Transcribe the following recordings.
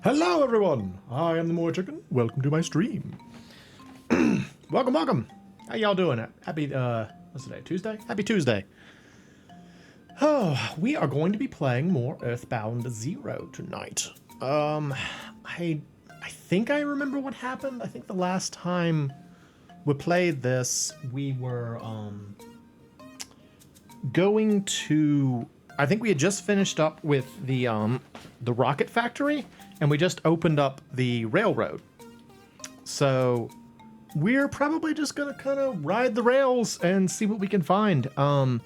Hello everyone, I am the MoeChicken. Welcome to my stream. welcome. How y'all doing? Happy, what's today, Tuesday? Happy Tuesday. Oh, we are going to be playing more Earthbound Zero tonight. I think I remember what happened. I think the last time we played this, we were, going to... I think we had just finished up with the rocket factory, and we just opened up the railroad. So we're probably just gonna kind of ride the rails and see what we can find. I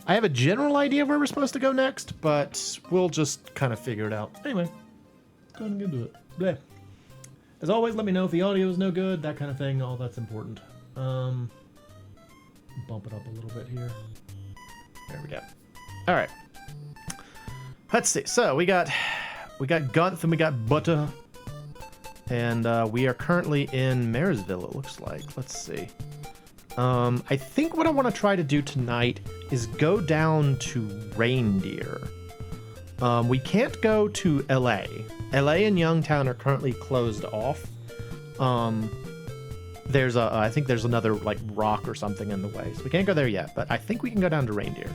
have a general idea of where we're supposed to go next, but we'll just kind of figure it out. Anyway, go ahead and get into it. Bleh. As always, let me know if the audio is no good, that kind of thing. All that's important. Bump it up a little bit here. There we go. All right. Let's see. So we got Gunth and we got Butter, and we are currently in Marysville. It looks like. Let's see. I think what I want to try to do tonight is go down to Reindeer. We can't go to LA. LA and Youngtown are currently closed off. There's I think there's another like rock or something in the way, so we can't go there yet. But I think we can go down to Reindeer.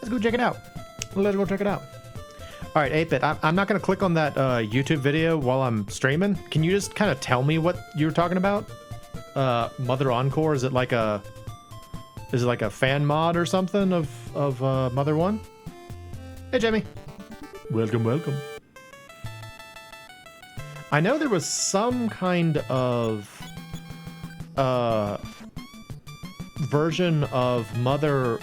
Let's go check it out. Let's go check it out. All right, 8-Bit, I'm not going to click on that YouTube video while I'm streaming. Can you just kind of tell me what you were talking about? Mother Encore, is it like a fan mod or something of Mother 1? Hey, Jimmy. Welcome. I know there was some kind of version of Mother,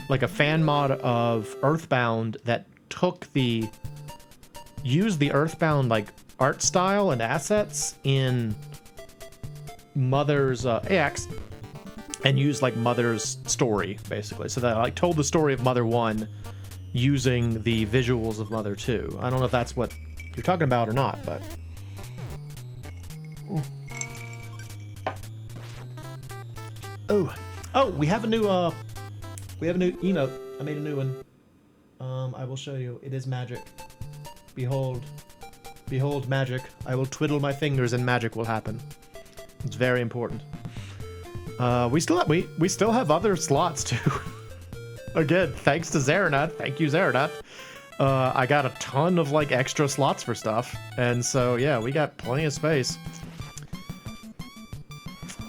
like a fan mod of Earthbound that used the Earthbound like art style and assets in Mother's AX and used like Mother's story basically. So that like told the story of Mother 1 using the visuals of Mother 2. I don't know if that's what you're talking about or not, but oh, we have a new emote. I made a new one. I will show you. It is magic. Behold magic. I will twiddle my fingers and magic will happen. It's very important. We still have other slots too. Again, thanks to Zaranath. Thank you, Zaranath. I got a ton of like extra slots for stuff, and so yeah, we got plenty of space.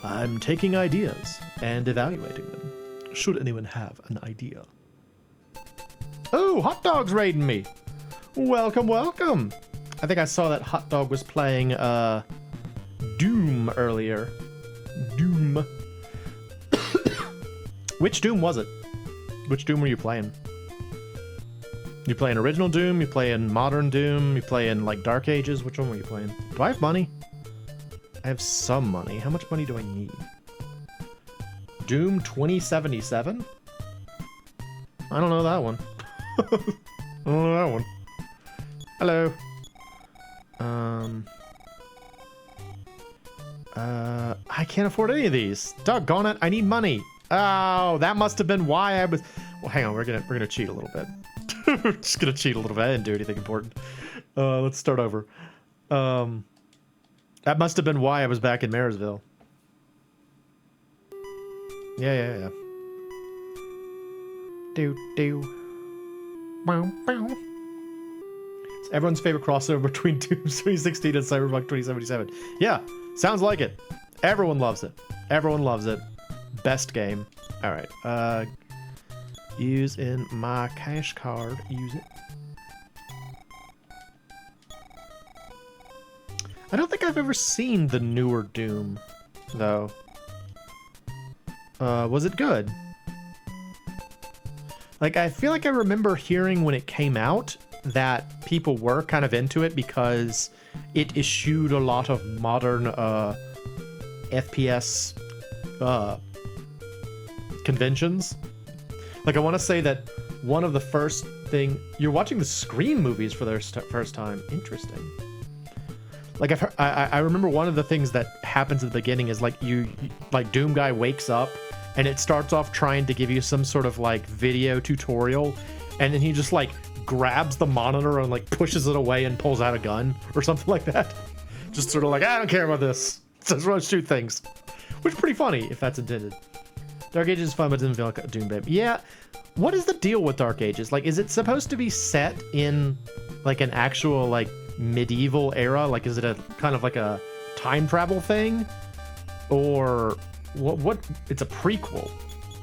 I'm taking ideas and evaluating them. Should anyone have an idea? Oh, Hot Dog's raiding me. Welcome. I think I saw that Hot Dog was playing Doom earlier. Doom. Which Doom was it? Which Doom were you playing? You playing original Doom? You playing modern Doom? You playing like Dark Ages? Which one were you playing? Do I have money? I have some money. How much money do I need? Doom 2077? I don't know that one. I don't know that one. Hello. I can't afford any of these. Doggone it, I need money. Oh, that must have been why I was... Well, hang on, we're gonna cheat a little bit. We're just gonna cheat a little bit. I didn't do anything important. Let's start over. That must have been why I was back in Marysville. Yeah. Do. Bow. It's everyone's favorite crossover between Doom 2016 and Cyberpunk 2077. Yeah, sounds like it. Everyone loves it. Best game. All right. Use in my cash card. Use it. I don't think I've ever seen the newer Doom, though. Was it good? Like, I feel like I remember hearing when it came out that people were kind of into it because it eschewed a lot of modern FPS conventions. Like, I want to say that one of the first thing... You're watching the Scream movies for the first time. Interesting. Like, I remember one of the things that happens at the beginning is, like, like, Doom Guy wakes up, and it starts off trying to give you some sort of, like, video tutorial, and then he just like grabs the monitor and like pushes it away and pulls out a gun or something like that. Just sort of like, I don't care about this. Just want to shoot things. Which is pretty funny if that's intended. Dark Ages is fun, but it doesn't feel like a Doom game. Yeah. What is the deal with Dark Ages? Like, is it supposed to be set in like an actual like medieval era? Like, is it a kind of like a time travel thing? Or what? It's a prequel.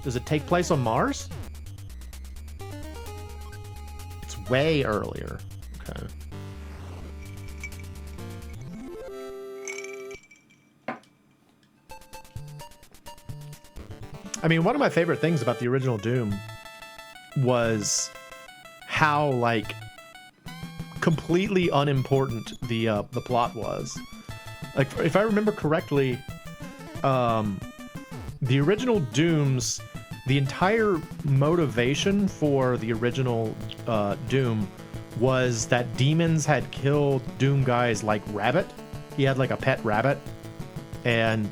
Does it take place on Mars? It's way earlier. Okay. I mean, one of my favorite things about the original Doom was how like completely unimportant the plot was. Like, if I remember correctly, the original Dooms, the entire motivation for the original Doom was that demons had killed Doom Guy's like rabbit. He had like a pet rabbit, and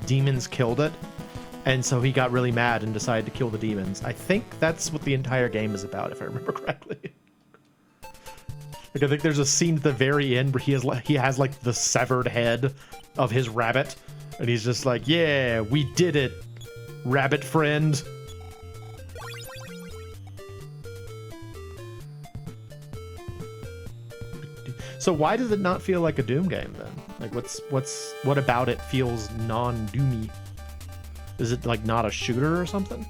demons killed it. And so he got really mad and decided to kill the demons. I think that's what the entire game is about, if I remember correctly. Like, I think there's a scene at the very end where he has like the severed head of his rabbit, and he's just like, "Yeah, we did it, rabbit friend." So why does it not feel like a Doom game then? Like, what about it feels non-Doomy? Is it like not a shooter or something?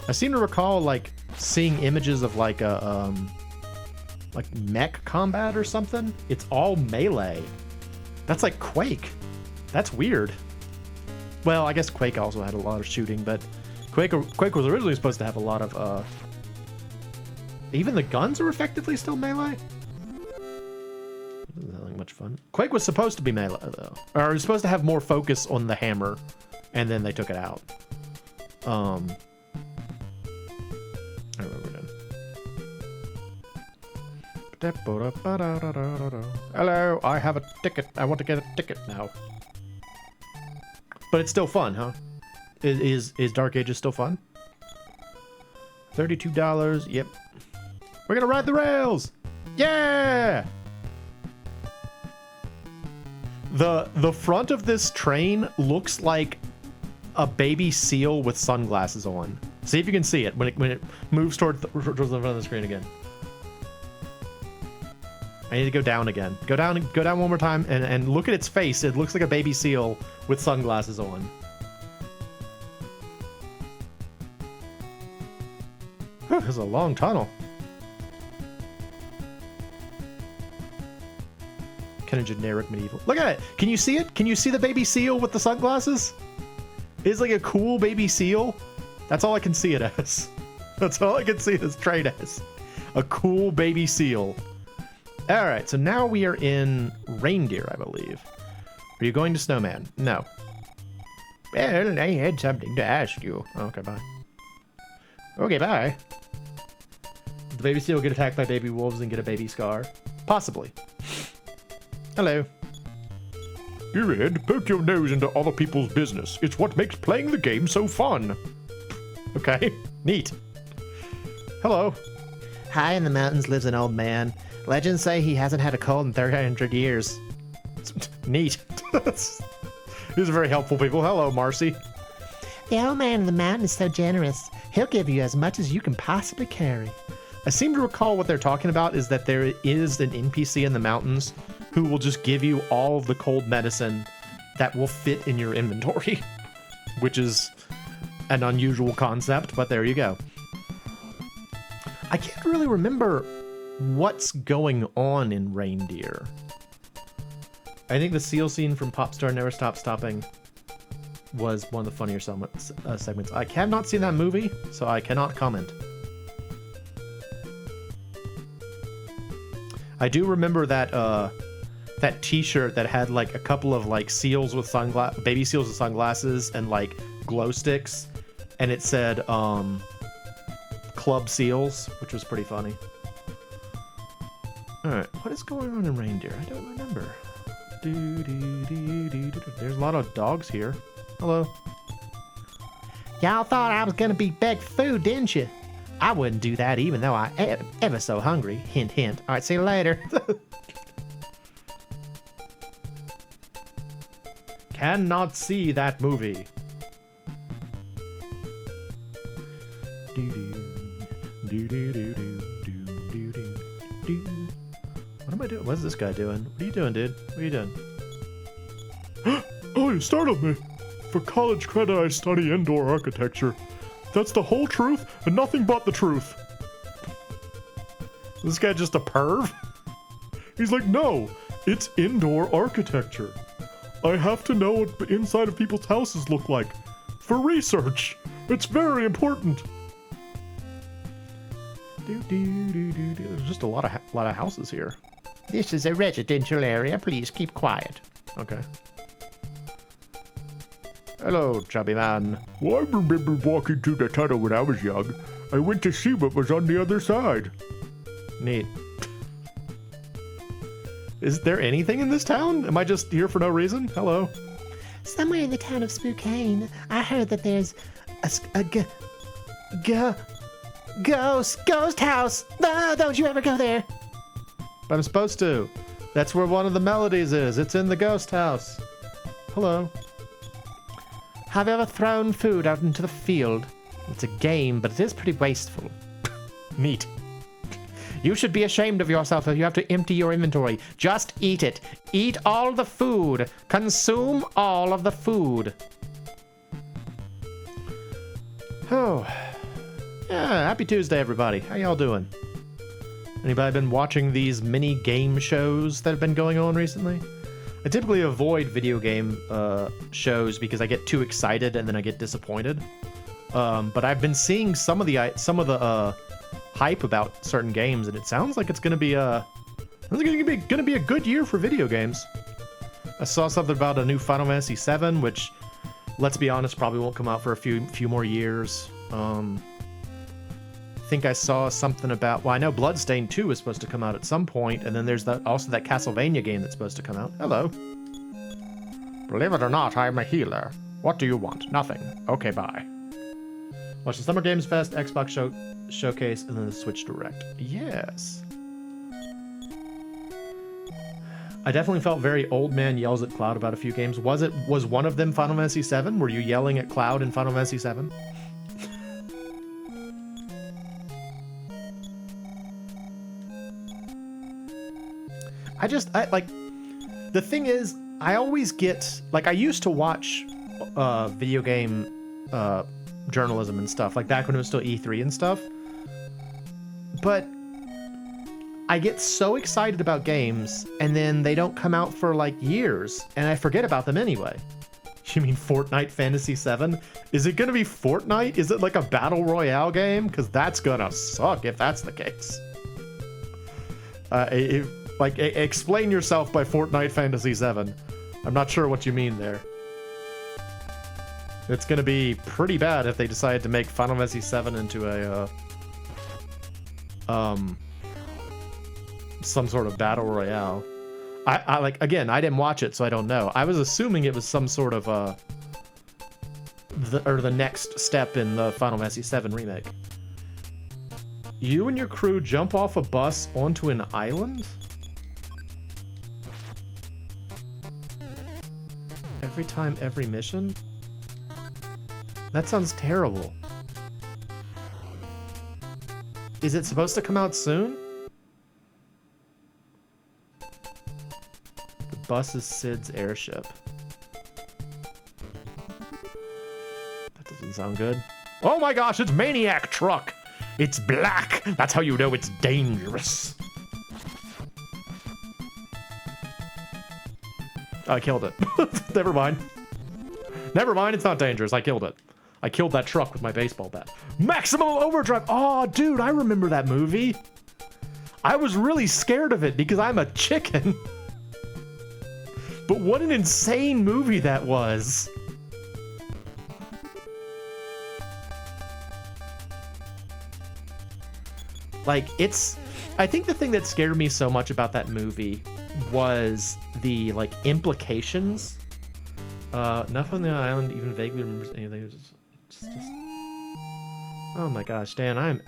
I seem to recall like seeing images of like a like mech combat or something. It's all melee. That's like Quake. That's weird. Well, I guess Quake also had a lot of shooting, but Quake was originally supposed to have a lot of even the guns are effectively still melee. Not like much fun. Quake was supposed to be melee though, or it was supposed to have more focus on the hammer. And then they took it out. I remember then. Hello, I have a ticket. I want to get a ticket now. But it's still fun, huh? Is Dark Ages still fun? $32. Yep. We're gonna ride the rails. Yeah. The front of this train looks like a baby seal with sunglasses on. See if you can see it when it moves towards the front of the screen again. I need to go down again. Go down one more time and look at its face. It looks like a baby seal with sunglasses on. Whew, this is a long tunnel. Kind of generic medieval. Look at it. Can you see it? Can you see the baby seal with the sunglasses? It's like a cool baby seal. That's all I can see it as. That's all I can see this train as. A cool baby seal. All right, so now we are in Reindeer, I believe. Are you going to Snowman? No. Well, I had something to ask you. Okay, bye. Okay, bye. Did the baby seal get attacked by baby wolves and get a baby scar? Possibly. Hello. Here, Ed, poke your nose into other people's business. It's what makes playing the game so fun. Okay, neat. Hello. High in the mountains lives an old man. Legends say he hasn't had a cold in 300 years. Neat. These are very helpful people. Hello, Marcy. The old man in the mountain is so generous. He'll give you as much as you can possibly carry. I seem to recall what they're talking about is that there is an NPC in the mountains who will just give you all of the cold medicine that will fit in your inventory, which is an unusual concept, but there you go. I can't really remember what's going on in Reindeer. I think the seal scene from Popstar Never Stop Stopping was one of the funnier segments. I have not seen that movie, so I cannot comment. I do remember that that T-shirt that had like a couple of like seals with baby seals with sunglasses and like glow sticks, and it said Club Seals, which was pretty funny. All right, what is going on in Reindeer? I don't remember. There's a lot of dogs here. Hello. Y'all thought I was gonna be beg food, didn't you? I wouldn't do that even though I ever so hungry. Hint, hint. All right, see you later. Cannot see that movie. What am I doing? What's this guy doing? What are you doing, dude? What are you doing? Oh, you startled me. For college credit, I study indoor architecture. That's the whole truth and nothing but the truth. Is this guy just a perv? He's like, no, it's indoor architecture. I have to know what the inside of people's houses look like. For research. It's very important. There's just a lot of houses here. This is a residential area. Please keep quiet. Okay. Hello, chubby man. Well, I remember walking through the tunnel when I was young. I went to see what was on the other side. Neat. Is there anything in this town? Am I just here for no reason? Hello. Somewhere in the town of Spokane, I heard that there's a ghost house. No, don't you ever go there. But I'm supposed to. That's where one of the melodies is. It's in the ghost house. Hello. Have you ever thrown food out into the field? It's a game, but it is pretty wasteful. Neat. You should be ashamed of yourself if you have to empty your inventory. Just eat it. Eat all the food. Consume all of the food. Oh. Yeah, happy Tuesday, everybody. How y'all doing? Anybody been watching these mini game shows that have been going on recently? I typically avoid video game shows because I get too excited and then I get disappointed. But I've been seeing some of the hype about certain games, and it sounds like it's gonna be a good year for video games. I saw something about a new Final Fantasy VII, which, let's be honest, probably won't come out for a few more years. I think I saw something about, well, I know Bloodstained 2 is supposed to come out at some point, and then there's also that Castlevania game that's supposed to come out. Hello. Believe it or not, I'm a healer. What do you want? Nothing. Okay, bye. Watch the Summer Games Fest, Xbox Showcase, and then the Switch Direct. Yes. I definitely felt very Old Man Yells at Cloud about a few games. Was one of them Final Fantasy VII? Were you yelling at Cloud in Final Fantasy VII? The thing is, I always get, like, I used to watch video game journalism and stuff, like back when it was still E3 and stuff, but I get so excited about games and then they don't come out for like years and I forget about them anyway. You mean Fortnite Fantasy 7? Is it gonna be Fortnite? Is it like a battle royale game? Because that's gonna suck if that's the case. Explain yourself by Fortnite Fantasy 7. I'm not sure what you mean there. It's gonna be pretty bad if they decide to make Final Fantasy 7 into a some sort of battle royale. Again, I didn't watch it, so I don't know. I was assuming it was some sort of the next step in the Final Fantasy 7 remake. You and your crew jump off a bus onto an island? Every time, every mission? That sounds terrible. Is it supposed to come out soon? The bus is Sid's airship. That doesn't sound good. Oh my gosh, it's Maniac Truck! It's black! That's how you know it's dangerous. I killed it. Never mind. Never mind, it's not dangerous. I killed it. I killed that truck with my baseball bat. Maximum Overdrive! Oh, dude, I remember that movie. I was really scared of it because I'm a chicken. But what an insane movie that was. Like, I think the thing that scared me so much about that movie was the, like, implications. Nothing on the island even vaguely remembers anything. Oh my gosh, Dan,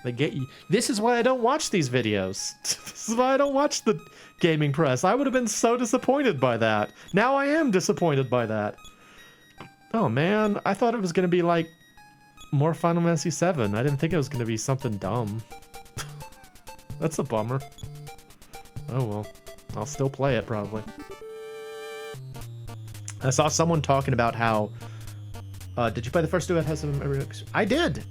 this is why I don't watch these videos. This is why I don't watch the gaming press. I would have been so disappointed by that. Now I am disappointed by that. Oh man, I thought it was gonna be like more Final Fantasy VII. I didn't think it was gonna be something dumb. That's a bummer. Oh well, I'll still play it probably. I saw someone talking about how. Did you play the first two FF7? I did,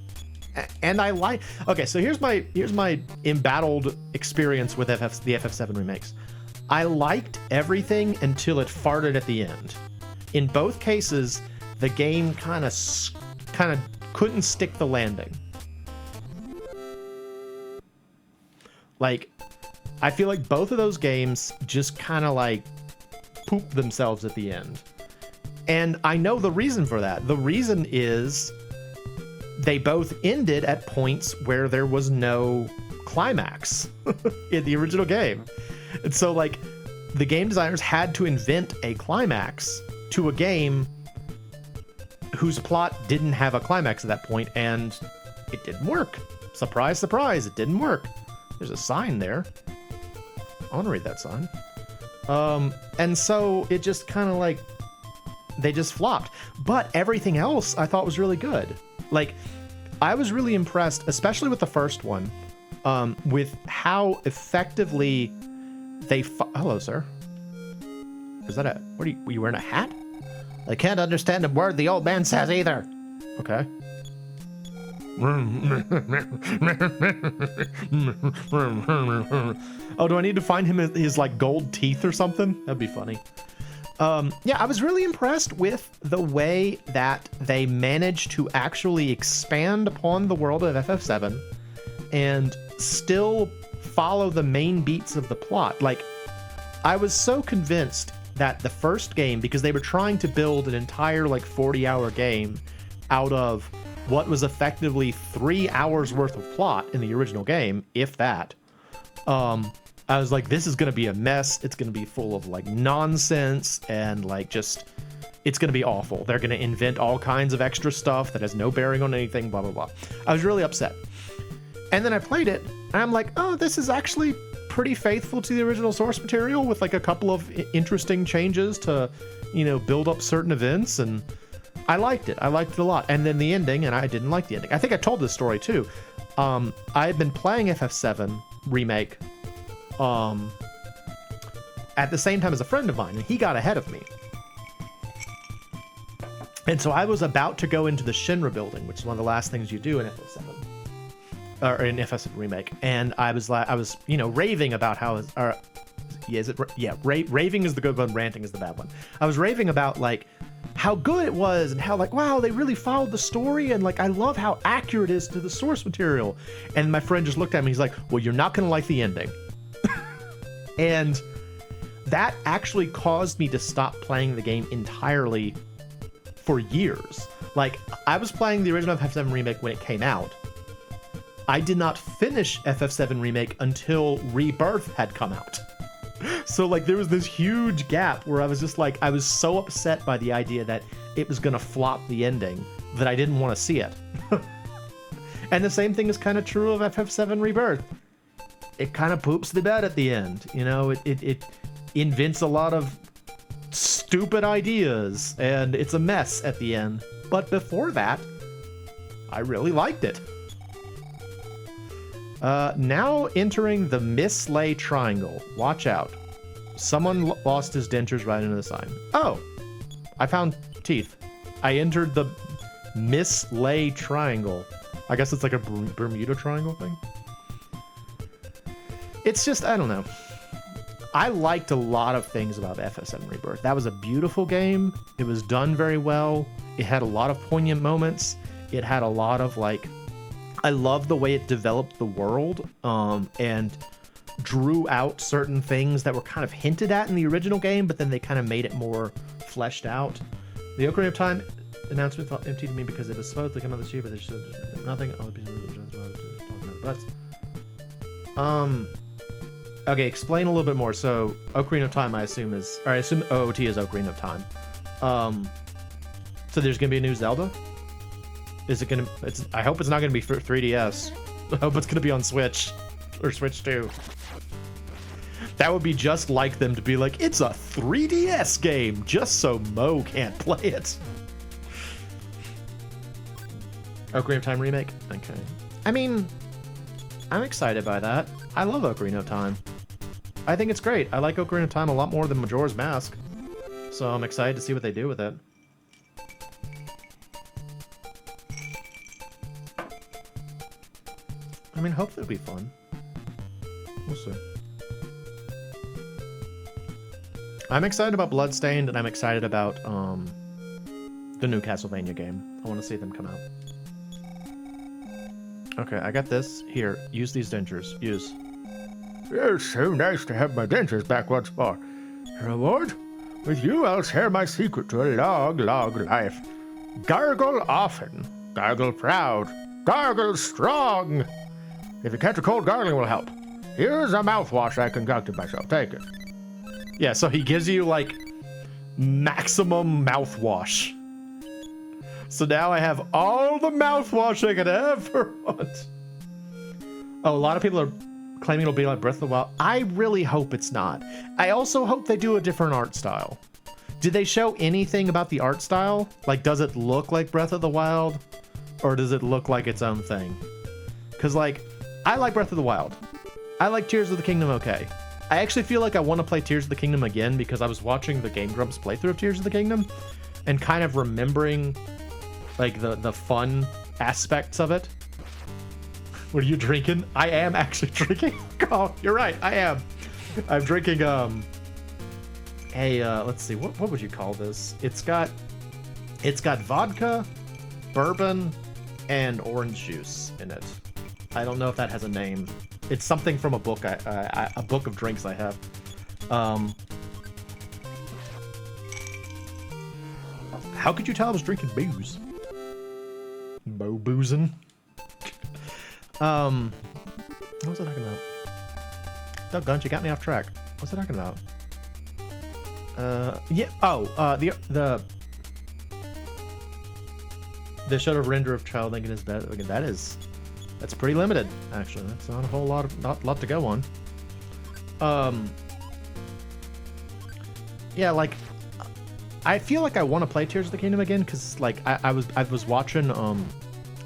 and I like. Okay, so here's my embattled experience with the FF7 remakes. I liked everything until it farted at the end. In both cases, the game kind of couldn't stick the landing. Like, I feel like both of those games just kind of like pooped themselves at the end. And I know the reason for that. The reason is they both ended at points where there was no climax in the original game. And so, like, the game designers had to invent a climax to a game whose plot didn't have a climax at that point, and it didn't work. Surprise, surprise, it didn't work. There's a sign there. I want to read that sign. And so it just kind of like, they just flopped. But everything else I thought was really good. Like, I was really impressed, especially with the first one, with how effectively they... Hello, sir. Is that what are you wearing a hat? I can't understand a word the old man says either. Okay. Oh, do I need to find him his like gold teeth or something? That'd be funny. Yeah, I was really impressed with the way that they managed to actually expand upon the world of FF7 and still follow the main beats of the plot. Like, I was so convinced that the first game, because they were trying to build an entire like 40-hour game out of what was effectively 3 hours worth of plot in the original game, if that. I was like, this is going to be a mess. It's going to be full of like nonsense and like just, it's going to be awful. They're going to invent all kinds of extra stuff that has no bearing on anything, blah, blah, blah. I was really upset. And then I played it and I'm like, oh, this is actually pretty faithful to the original source material with like a couple of interesting changes to, you know, build up certain events. And I liked it. I liked it a lot. And then the ending, and I didn't like the ending. I think I told this story too. I had been playing FF7 Remake at the same time as a friend of mine, and he got ahead of me. And so I was about to go into the Shinra building, which is one of the last things you do in FF7, or in FF7 Remake. And I was, you know, raving about how, raving is the good one, ranting is the bad one. I was raving about like how good it was and how like, wow, they really followed the story, and like I love how accurate it is to the source material. And my friend just looked at me, he's like, well, you're not gonna like the ending. And that actually caused me to stop playing the game entirely for years. Like, I was playing the original FF7 Remake when it came out. I did not finish FF7 Remake until Rebirth had come out. So like there was this huge gap where I was just like, I was so upset by the idea that it was gonna flop the ending that I didn't want to see it. And the same thing is kind of true of FF7 Rebirth. It kind of poops the bed at the end. You know, it invents a lot of stupid ideas and it's a mess at the end. But before that, I really liked it. Now entering the Mislay Triangle. Watch out. Someone lost his dentures right into the sign. Oh, I found teeth. I entered the Mislay Triangle. I guess it's like a Bermuda Triangle thing. It's just, I don't know. I liked a lot of things about FF7 Rebirth. That was a beautiful game. It was done very well. It had a lot of poignant moments. It had a lot of like, I love the way it developed the world and drew out certain things that were kind of hinted at in the original game, but then they kind of made it more fleshed out. The Ocarina of Time announcement felt empty to me because it was supposed to come out this year, but there's nothing. Okay, explain a little bit more. So Ocarina of Time, I assume OOT is Ocarina of Time. So there's gonna be a new Zelda? Is it gonna? I hope it's not gonna be for 3DS. I hope it's gonna be on Switch or Switch 2. That would be just like them to be like, it's a 3DS game, just so Mo can't play it. Ocarina of Time remake? Okay. I mean, I'm excited by that. I love Ocarina of Time. I think it's great. I like Ocarina of Time a lot more than Majora's Mask. So I'm excited to see what they do with it. I mean, hopefully it'll be fun. We'll see. I'm excited about Bloodstained, and I'm excited about the new Castlevania game. I want to see them come out. Okay, I got this. Here, use these dentures. Use. It's so nice to have my dentures back once more. Reward? With you, I'll share my secret to a long, long life. Gargle often. Gargle proud. Gargle strong. If you catch a cold, gargling will help. Here's a mouthwash I concocted myself. Take it. Yeah, so he gives you, like, maximum mouthwash. So now I have all the mouthwash I could ever want. Oh, a lot of people are claiming it'll be like Breath of the Wild. I really hope it's not. I also hope they do a different art style. Did they show anything about the art style? Like, does it look like Breath of the Wild? Or does it look like its own thing? Because, like, I like Breath of the Wild. I like Tears of the Kingdom okay. I actually feel like I want to play Tears of the Kingdom again because I was watching the Game Grumps playthrough of Tears of the Kingdom and kind of remembering, like, the fun aspects of it. What are you drinking? I am actually drinking. Oh, you're right. I am. I'm drinking, let's see. What would you call this? It's got vodka, bourbon, and orange juice in it. I don't know if that has a name. It's something from a book. A book of drinks I have. How could you tell I was drinking booze? Boozing. What was I talking about? Doggone, you got me off track. What's I talking about? Yeah. Oh, they showed a render of Child Lincoln is better. Okay, that's pretty limited, actually. That's not a whole lot to go on. Yeah, like, I feel like I want to play Tears of the Kingdom again because, like, I was watching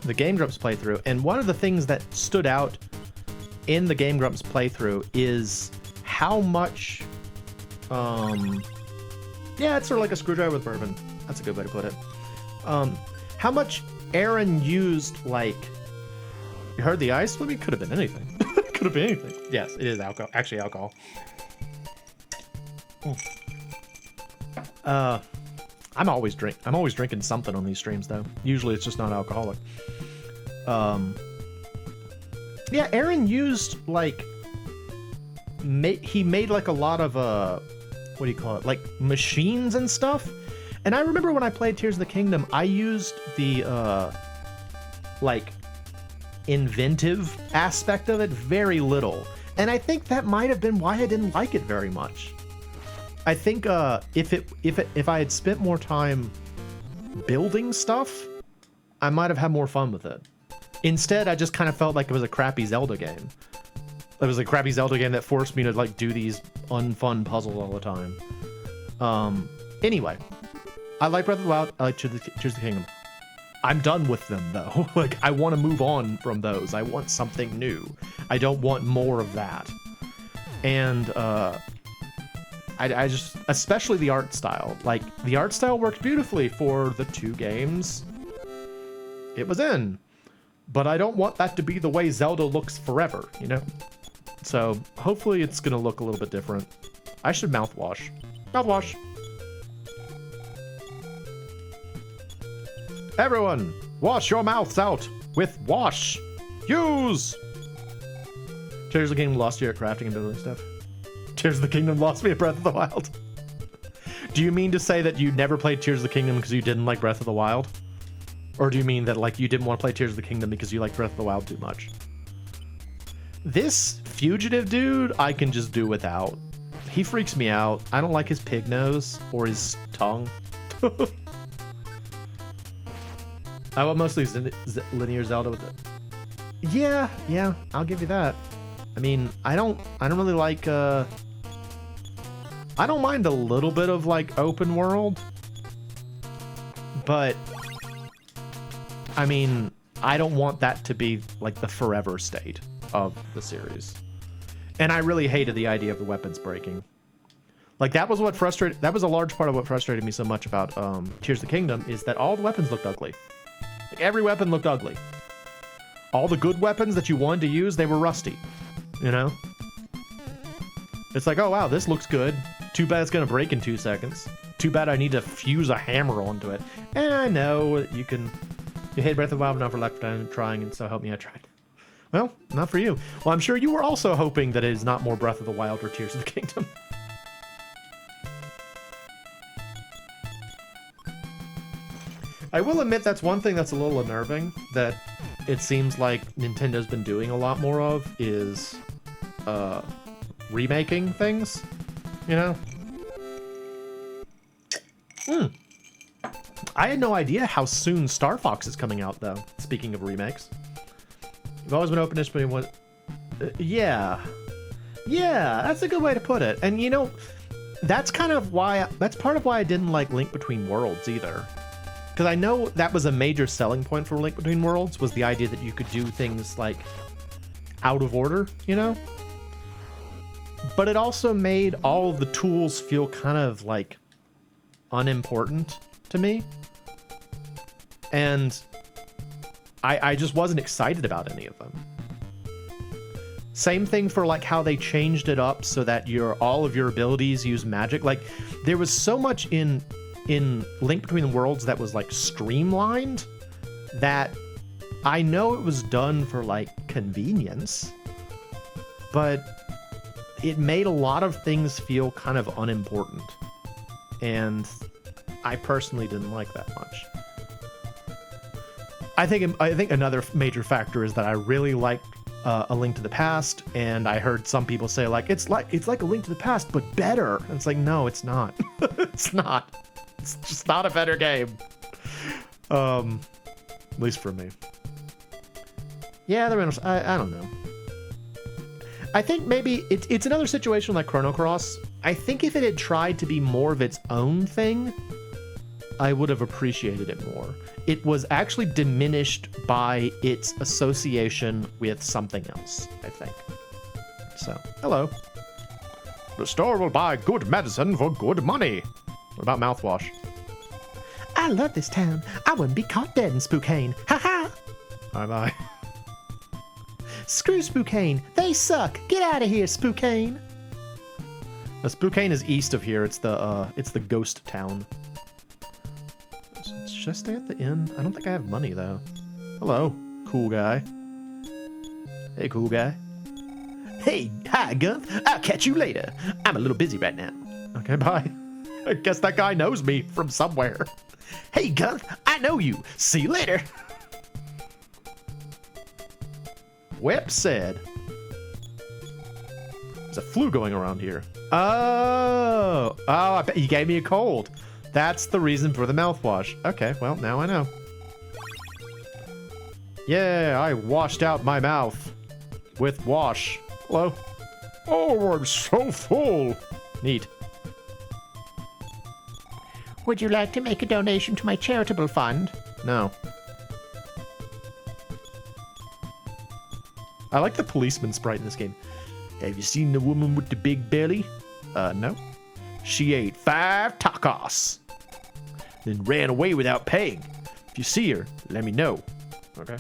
the Game Grumps playthrough, and one of the things that stood out in the Game Grumps playthrough is how much, yeah, it's sort of like a screwdriver with bourbon. That's a good way to put it. How much Aaron used, like, you heard the ice? I mean, could have been anything. Could have been anything. Yes, it is alcohol. Actually, alcohol. I'm always drinking something on these streams, though. Usually, it's just not alcoholic. Yeah, Aaron used, like, he made like a lot of what do you call it? Like machines and stuff. And I remember when I played Tears of the Kingdom, I used the like inventive aspect of it very little. And I think that might have been why I didn't like it very much. I think if I had spent more time building stuff, I might have had more fun with it. Instead, I just kind of felt like it was a crappy Zelda game. It was a crappy Zelda game that forced me to, like, do these unfun puzzles all the time. Anyway, I like Breath of the Wild. I like Tears of the Kingdom. I'm done with them, though. Like, I want to move on from those. I want something new. I don't want more of that. And I just, especially the art style. Like, the art style worked beautifully for the 2 games it was in. But I don't want that to be the way Zelda looks forever, you know? So, hopefully it's gonna look a little bit different. I should mouthwash. Mouthwash! Everyone, wash your mouths out with wash! Use! Tears of the Kingdom lost you at crafting and building stuff. Tears of the Kingdom lost me at Breath of the Wild. Do you mean to say that you never played Tears of the Kingdom because you didn't like Breath of the Wild? Or do you mean that, like, you didn't want to play Tears of the Kingdom because you like Breath of the Wild too much? This fugitive dude, I can just do without. He freaks me out. I don't like his pig nose or his tongue. I want mostly linear Zelda with it. Yeah, I'll give you that. I mean, I don't really like, I don't mind a little bit of, like, open world. But, I mean, I don't want that to be, like, the forever state of the series. And I really hated the idea of the weapons breaking. Like, that was a large part of what frustrated me so much about Tears of the Kingdom, is that all the weapons looked ugly. Like, every weapon looked ugly. All the good weapons that you wanted to use, they were rusty. You know? It's like, oh wow, this looks good. Too bad it's gonna break in 2 seconds. Too bad I need to fuse a hammer onto it. And I know you hate Breath of the Wild enough for lifetime trying, and so help me, I tried. Well, not for you. Well, I'm sure you were also hoping that it is not more Breath of the Wild or Tears of the Kingdom. I will admit that's one thing that's a little unnerving, that it seems like Nintendo's been doing a lot more of, is remaking things, you know? I had no idea how soon Star Fox is coming out, though, speaking of remakes. You've always been open-ish, but what? Yeah, that's a good way to put it. And you know, that's part of why I didn't like Link Between Worlds either. Because I know that was a major selling point for Link Between Worlds, was the idea that you could do things, like, out of order, you know? But it also made all of the tools feel kind of, like, unimportant to me. And I just wasn't excited about any of them. Same thing for, like, how they changed it up so that all of your abilities use magic. Like, there was so much in Link Between the Worlds that was, like, streamlined, that I know it was done for, like, convenience, but it made a lot of things feel kind of unimportant, and I personally didn't like that much. I think another major factor is that I really liked A Link to the Past, and I heard some people say, like, it's like A Link to the Past but better, and it's like, no, it's not. It's not. It's just not a better game. At least for me. Yeah, I don't know. I think maybe it's another situation like Chrono Cross. I think if it had tried to be more of its own thing, I would have appreciated it more. It was actually diminished by its association with something else, I think. So, hello. The store will buy good medicine for good money. What about mouthwash? I love this town. I wouldn't be caught dead in Spokane. Ha ha! Bye-bye. Screw Spokane. They suck. Get out of here, Spokane. The Spokane is east of here. It's the ghost town. Should I stay at the inn? I don't think I have money, though. Hello, cool guy. Hey, cool guy. Hey, hi, Gunth. I'll catch you later. I'm a little busy right now. Okay, bye. I guess that guy knows me from somewhere. Hey, Gunth, I know you. See you later. Whip said. There's a flu going around here. Oh, I bet he gave me a cold. That's the reason for the mouthwash. Okay, well, now I know. Yeah, I washed out my mouth with wash. Hello. Oh, I'm so full. Neat. Would you like to make a donation to my charitable fund? No. I like the policeman sprite in this game. Have you seen the woman with the big belly? No. She ate 5 tacos, then ran away without paying. If you see her, let me know. Okay.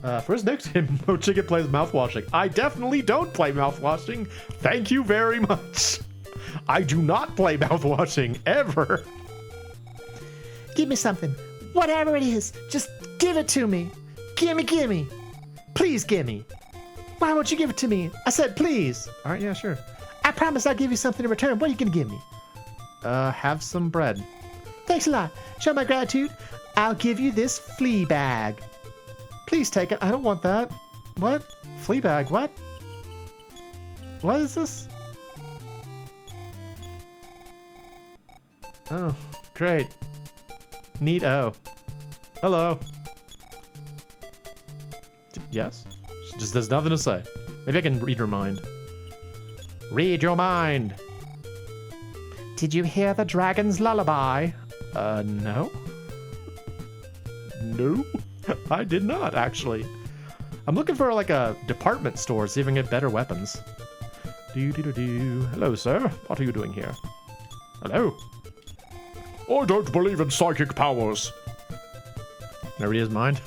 For his next game, MoeChicken plays mouthwashing. I definitely don't play mouthwashing. Thank you very much. I do not play mouthwashing, ever. Give me something. Whatever it is, just give it to me. Gimme. Please gimme. Why won't you give it to me? I said please. All right, yeah, sure. I promise I'll give you something in return. What are you gonna give me? Have some bread. Thanks a lot. Show my gratitude. I'll give you this flea bag. Please take it. I don't want that. What? Flea bag? What? What is this? Oh, great. Neat. Oh. Hello. Yes? She just there's nothing to say. Maybe I can read her mind. Read your mind. Did you hear the dragon's lullaby? No. No, I did not, actually. I'm looking for, like, a department store, see if I can get better weapons. Hello, sir. What are you doing here? Hello? I don't believe in psychic powers. Can I read his mind?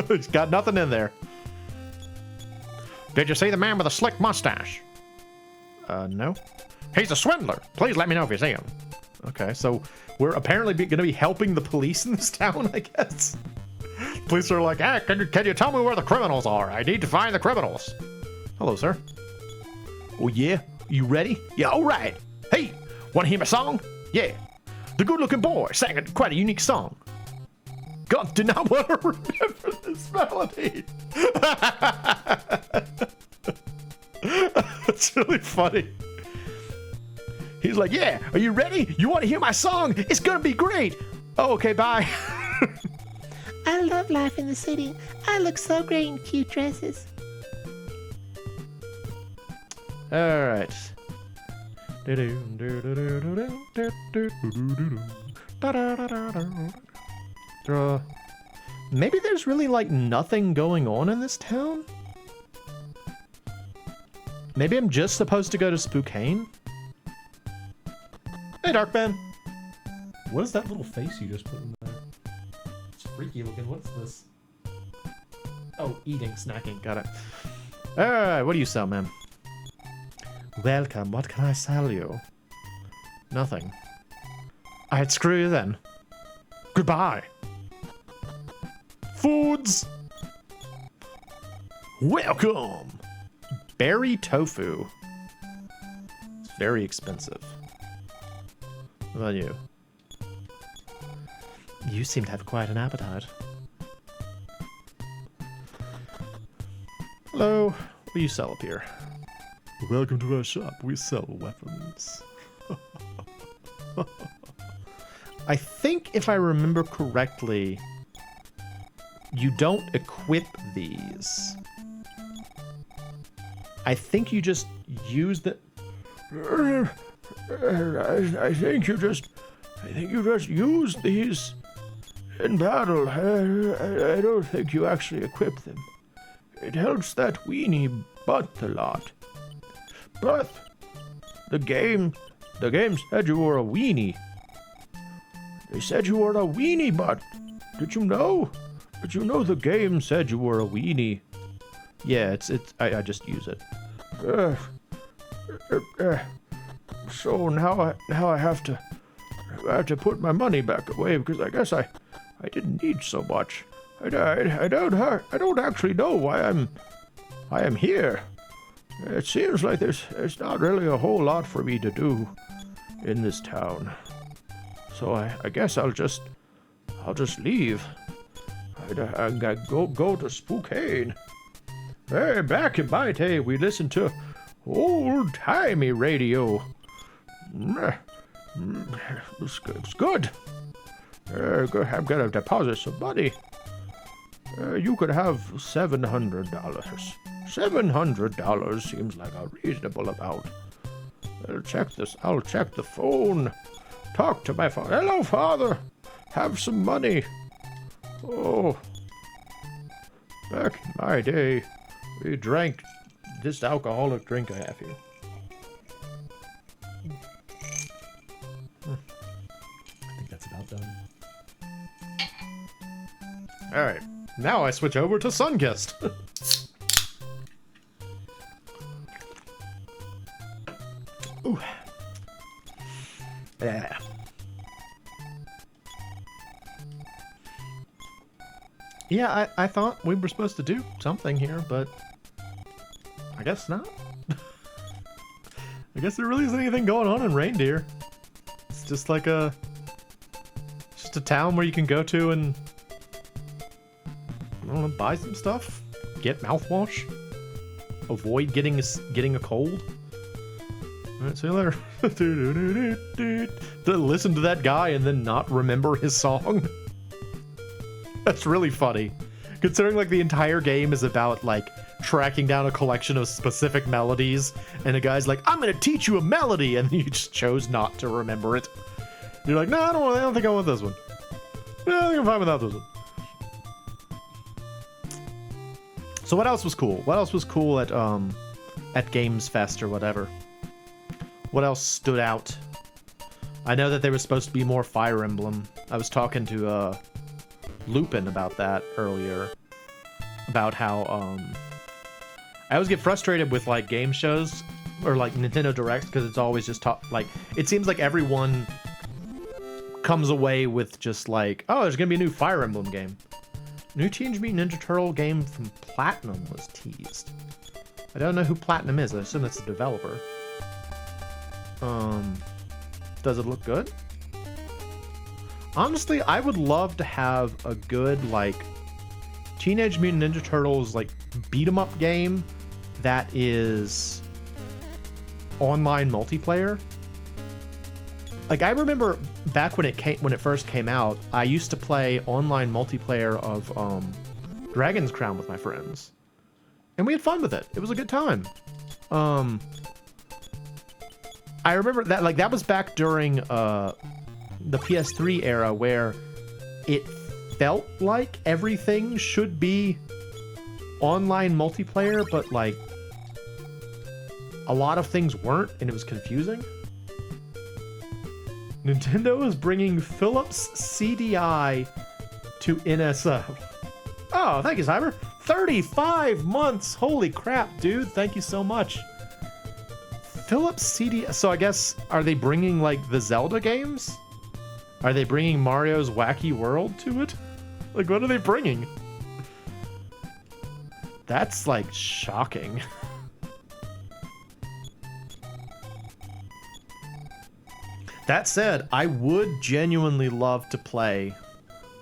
He's got nothing in there. Did you see the man with the slick mustache? No. He's a swindler. Please let me know if you see him. Okay, so we're apparently going to be helping the police in this town, I guess. Police are like, ah, can you tell me where the criminals are? I need to find the criminals. Hello, sir. Oh, yeah? You ready? Yeah, all right. Hey, want to hear my song? Yeah. The good-looking boy sang quite a unique song. God, did not want to remember this melody. That's really funny. He's like, yeah, are you ready? You want to hear my song? It's going to be great. Oh, okay, bye. I love life in the city. I look so great in cute dresses. All right. Maybe there's really like nothing going on in this town? Maybe I'm just supposed to go to Spokane? Hey, Darkman. What is that little face you just put in there? It's freaky looking. What's this? Oh, eating, snacking. Got it. Alright, what do you sell, man? Welcome. What can I sell you? Nothing. Alright, screw you then. Goodbye. Foods. Welcome. Berry tofu. It's very expensive. What about you? You seem to have quite an appetite. Hello. What do you sell up here? Welcome to our shop. We sell weapons. I think if I remember correctly, you don't equip these. I think you just use the... I think you just use these in battle. I don't think you actually equip them. It helps that weenie butt a lot. But the game said you were a weenie. They said you were a weenie butt. Did you know? Did you know the game said you were a weenie? Yeah, I just use it. So now I have to put my money back away because I guess I didn't need so much. I don't actually know why I am here. It seems like there's not really a whole lot for me to do in this town. So I guess I'll just leave. I go to Spokane. Hey, back in my day, we listened to old-timey radio. It's good. I'm gonna deposit some money. You could have $700. $700 seems like a reasonable amount. I'll check the phone. Talk to my father. Hello, father. Have some money. Oh. Back in my day, we drank this alcoholic drink I have here. I think that's about done. Alright, now I switch over to Sunkissed. Ooh. Yeah. Yeah, I thought we were supposed to do something here, but I guess not. I guess there really isn't anything going on in Reindeer. It's just like just a town where you can go to and, I don't know, buy some stuff, get mouthwash, avoid getting a cold. All right, see you later. To listen to that guy and then not remember his song. That's really funny. Considering like the entire game is about like tracking down a collection of specific melodies, and a guy's like, I'm gonna teach you a melody, and you just chose not to remember it. You're like, no, I don't think I want this one. No, I think I'm fine without this one. So what else was cool? What else was cool at Games Fest or whatever? What else stood out? I know that there was supposed to be more Fire Emblem. I was talking to Lupin about that earlier. About how I always get frustrated with like game shows or like Nintendo Directs because it's always just like it seems like everyone comes away with just like, oh, there's gonna be a new Fire Emblem game. New Teenage Mutant Ninja Turtle game from Platinum was teased. I don't know who Platinum is. I assume that's the developer. Does it look good? Honestly, I would love to have a good like Teenage Mutant Ninja Turtles like beat 'em up game that is online multiplayer. Like I remember back when it first came out, I used to play online multiplayer of Dragon's Crown with my friends, and we had fun with it. It was a good time. I remember that like that was back during the PS3 era where it felt like everything should be online multiplayer, but like a lot of things weren't, and it was confusing. Nintendo is bringing Philips CDI to NSO. Oh, thank you, Cyber. 35 months. Holy crap, dude. Thank you so much. Philips CDI. So I guess, are they bringing like the Zelda games? Are they bringing Mario's Wacky World to it? Like, what are they bringing? That's like shocking. That said, I would genuinely love to play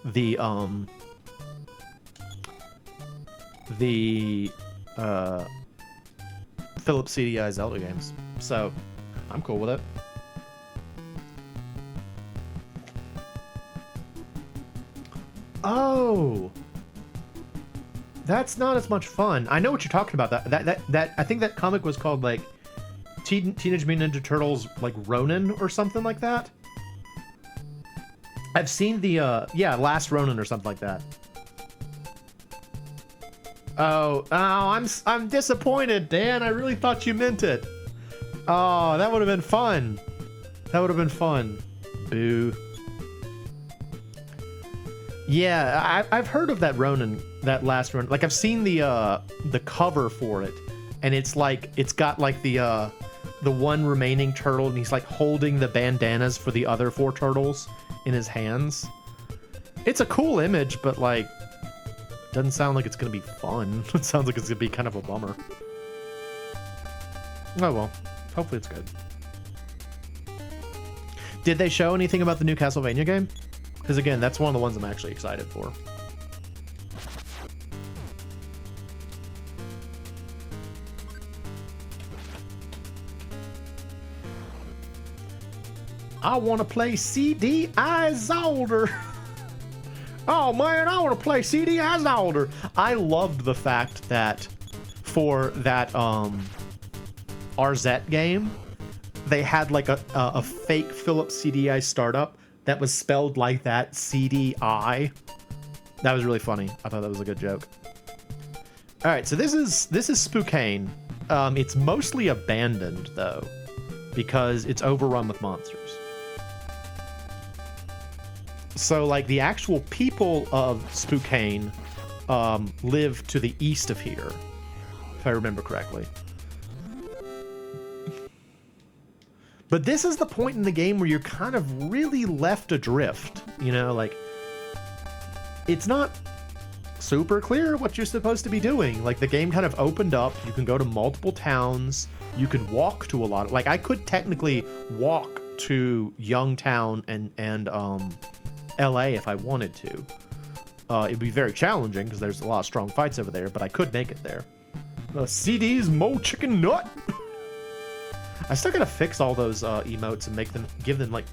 the Philips CDI Zelda games. So, I'm cool with it. Oh, that's not as much fun. I know what you're talking about. That I think that comic was called like Teenage Mutant Ninja Turtles, like Ronin or something like that. I've seen the Last Ronin or something like that. Oh, I'm disappointed, Dan. I really thought you meant it. Oh, that would have been fun. That would have been fun. Boo. Yeah, I've heard of that Ronin, that Last Ronin. Like I've seen the cover for it, and it's like it's got like the one remaining turtle, and he's like holding the bandanas for the other 4 turtles in his hands. It's a cool image, but like doesn't sound like it's gonna be fun. It sounds like it's gonna be kind of a bummer. Oh well, hopefully it's good. Did they show anything about the new Castlevania game? Because again, that's one of the ones I'm actually excited for. I want to play CDI Zolder. Oh man, I want to play CDI Zolder. I loved the fact that for that RZ game, they had like a fake Philips CDI startup that was spelled like that, CDI. That was really funny. I thought that was a good joke. All right, so this is Spokane. It's mostly abandoned though, because it's overrun with monsters. So like the actual people of Spokane live to the east of here, if I remember correctly. But this is the point in the game where you're kind of really left adrift, you know, like it's not super clear what you're supposed to be doing. Like the game kind of opened up, you can go to multiple towns, you can walk to a lot of, like I could technically walk to Youngtown and LA if I wanted to. It'd be very challenging because there's a lot of strong fights over there, but I could make it there. CD's MoeChicken nut. I still gotta fix all those emotes and give them like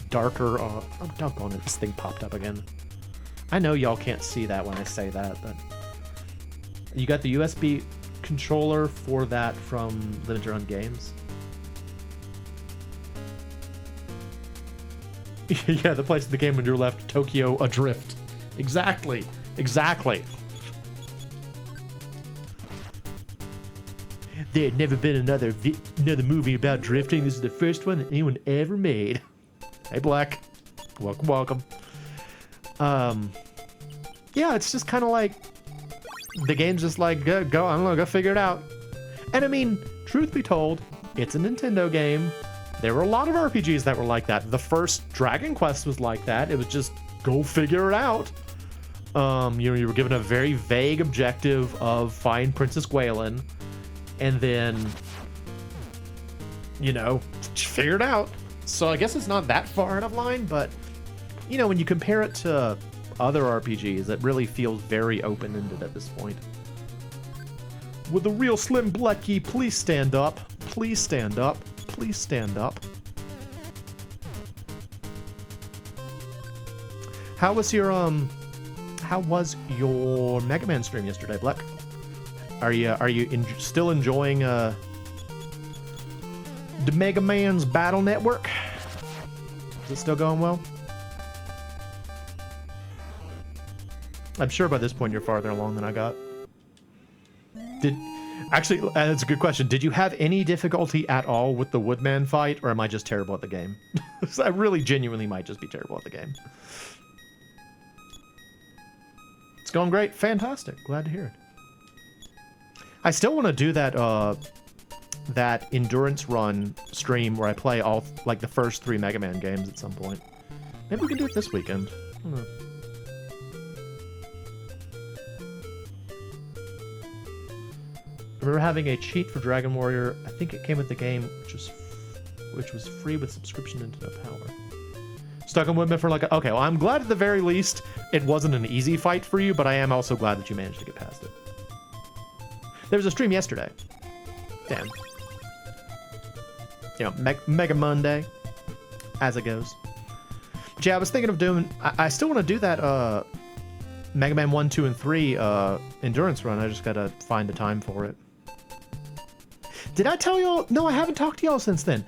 darker. Oh, doggone it! This thing popped up again. I know y'all can't see that when I say that, but you got the USB controller for that from Limited Run Games. Yeah, the place in the game on your left, Tokyo Adrift. Exactly. There had never been another movie about drifting. This is the first one that anyone ever made. Hey, Black. Welcome. Yeah, it's just kind of like the game's just like go. I don't know, go figure it out. And I mean, truth be told, it's a Nintendo game. There were a lot of RPGs that were like that. The first Dragon Quest was like that. It was just go figure it out. You were given a very vague objective of find Princess Gwaelin, and then figure it out. So I guess it's not that far out of line, but when you compare it to other RPGs, it really feels very open-ended at this point. Would the real Slim Blecky please stand up? Please stand up. Please stand up. How was your Mega Man stream yesterday, Black? Are you still enjoying the Mega Man's Battle Network? Is it still going well? I'm sure by this point you're farther along than I got. Actually, that's a good question. Did you have any difficulty at all with the Woodman fight, or am I just terrible at the game? I really genuinely might just be terrible at the game. It's going great. Fantastic. Glad to hear it. I still want to do that endurance run stream where I play all the first 3 Mega Man games at some point. Maybe we can do it this weekend. I don't know. I remember having a cheat for Dragon Warrior. I think it came with the game, which was free with subscription into No Power. Stuck on Woodman for okay, well, I'm glad at the very least it wasn't an easy fight for you, but I am also glad that you managed to get past it. There was a stream yesterday. Damn. Mega Monday, as it goes. But yeah, I was thinking of doing... I still want to do that Mega Man 1, 2, and 3 endurance run. I just gotta find the time for it. Did I tell y'all? No, I haven't talked to y'all since then.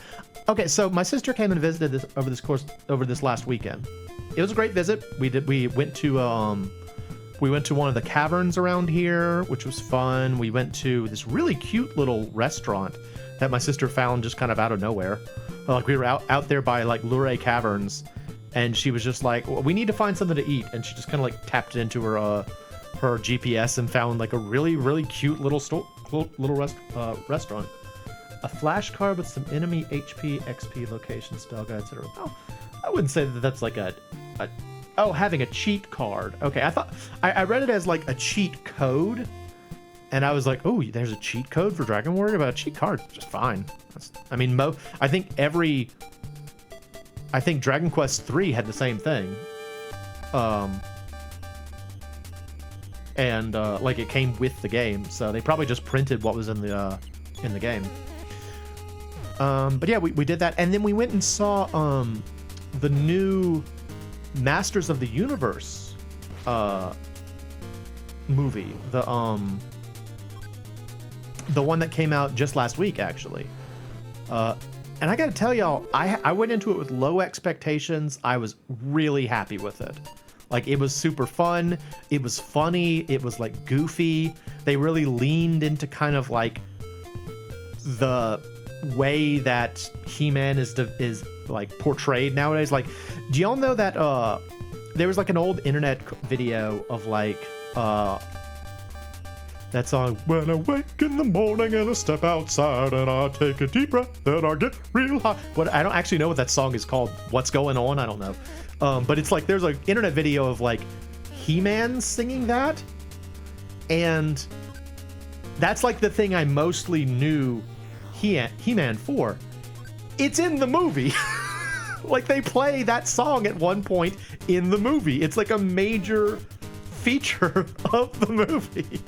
Okay, so my sister came and visited over this last weekend. It was a great visit. We went to one of the caverns around here, which was fun. We went to this really cute little restaurant that my sister found just kind of out of nowhere. We were out there by Luray Caverns, and she was just like, well, we need to find something to eat, and she just kind of tapped into her GPS and found a really, really cute little restaurant. A flashcard with some enemy HP, XP, location, spell guide, etc. Oh, I wouldn't say that that's having a cheat card. Okay, I read it as a cheat code, and I was like, oh, there's a cheat code for Dragon Warrior, but a cheat card, just fine. I think Dragon Quest 3 had the same thing. It came with the game, so they probably just printed what was in the game. But yeah, we did that, and then we went and saw the new Masters of the Universe movie, the one that came out just last week, actually. And I gotta tell y'all, I went into it with low expectations. I was really happy with it. It was super fun. It was funny. It was goofy. They really leaned into kind of the way that He-Man is portrayed nowadays. Do y'all know that there was an old internet video of that song, when I wake in the morning and I step outside and I take a deep breath and I get real high. I don't actually know what that song is called. What's going on? I don't know. But it's there's an internet video of He-Man singing that, and that's the thing I mostly knew He-Man for. It's in the movie. They play that song at one point in the movie. It's a major feature of the movie.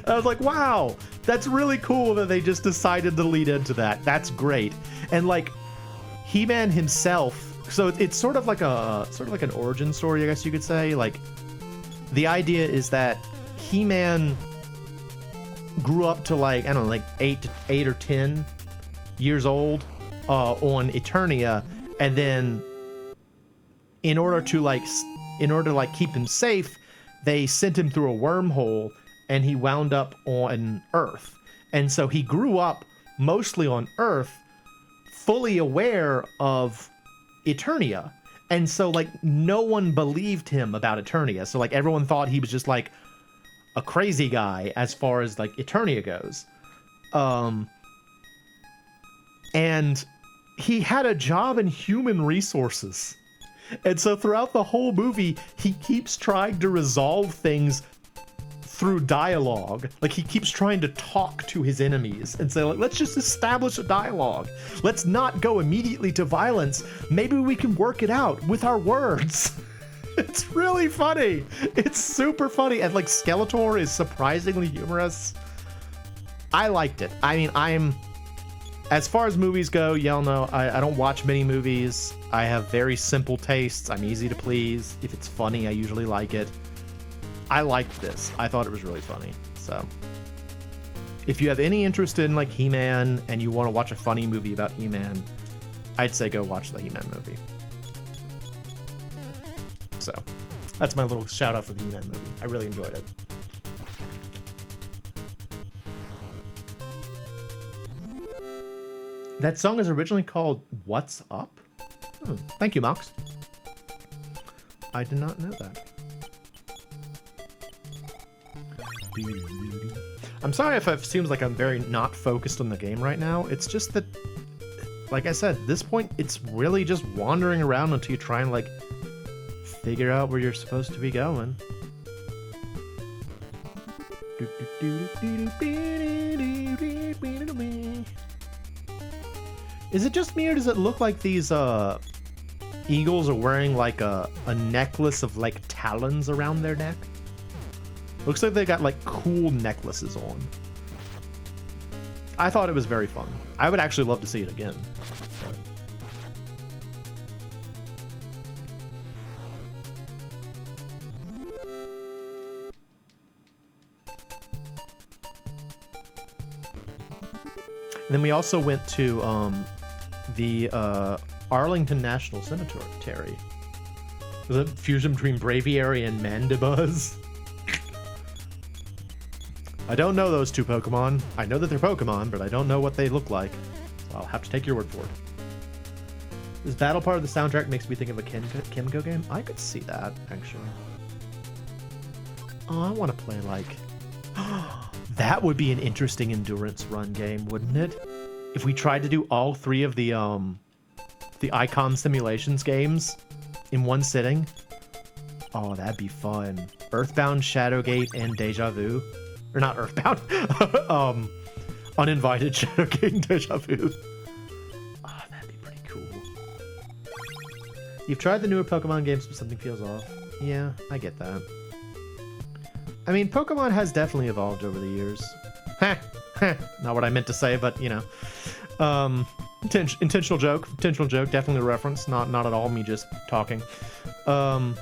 I was like, wow, That's really cool that they just decided to lead into that. That's great. And like He-Man himself, so it's sort of like an origin story, I guess you could say. Like the idea is that He-Man grew up to like, I don't know, like 8 or 10 years old on Eternia, and then in order to keep him safe, they sent him through a wormhole, and he wound up on Earth. And so he grew up mostly on Earth, fully aware of Eternia. And so like no one believed him about Eternia. So like everyone thought he was just like a crazy guy as far as like Eternia goes. And he had a job in human resources. And so throughout the whole movie, he keeps trying to resolve things through dialogue. Like he keeps trying to talk to his enemies and say, like, let's just establish a dialogue. Let's not go immediately to violence. Maybe we can work it out with our words. It's really funny. It's super funny. And like Skeletor is surprisingly humorous. I liked it. I mean, as far as movies go, y'all know, I don't watch many movies. I have very simple tastes. I'm easy to please. If it's funny, I usually like it. I liked this. I thought it was really funny. So if you have any interest in like He-Man and you want to watch a funny movie about He-Man, I'd say go watch the He-Man movie. So that's my little shout out for the He-Man movie. I really enjoyed it. That song is originally called What's Up? Thank you, Mox. I did not know that. I'm sorry if it seems like I'm very not focused on the game right now. It's just that, like I said, at this point, it's really just wandering around until you try and, like, figure out where you're supposed to be going. Is it just me, or does it look like these eagles are wearing like a necklace of like talons around their neck? Looks like they got like cool necklaces on. I thought it was very fun. I would actually love to see it again. And then we also went to the Arlington National Cemetery. The fusion between Braviary and Mandibuzz. I don't know those two Pokemon. I know that they're Pokemon, but I don't know what they look like. So I'll have to take your word for it. This battle part of the soundtrack makes me think of a Kimco game. I could see that, actually. Oh, I want to play like... That would be an interesting endurance run game, wouldn't it? If we tried to do all three of the Icon Simulations games in one sitting. Oh, that'd be fun. Earthbound, Shadowgate, and Deja Vu. Or not Earthbound. Uninvited, Shadowgate, and Deja Vu. Oh, that'd be pretty cool. You've tried the newer Pokemon games, but something feels off. Yeah, I get that. I mean, Pokemon has definitely evolved over the years. Not what I meant to say, but, you know. Intentional joke, definitely a reference. Not at all me just talking. I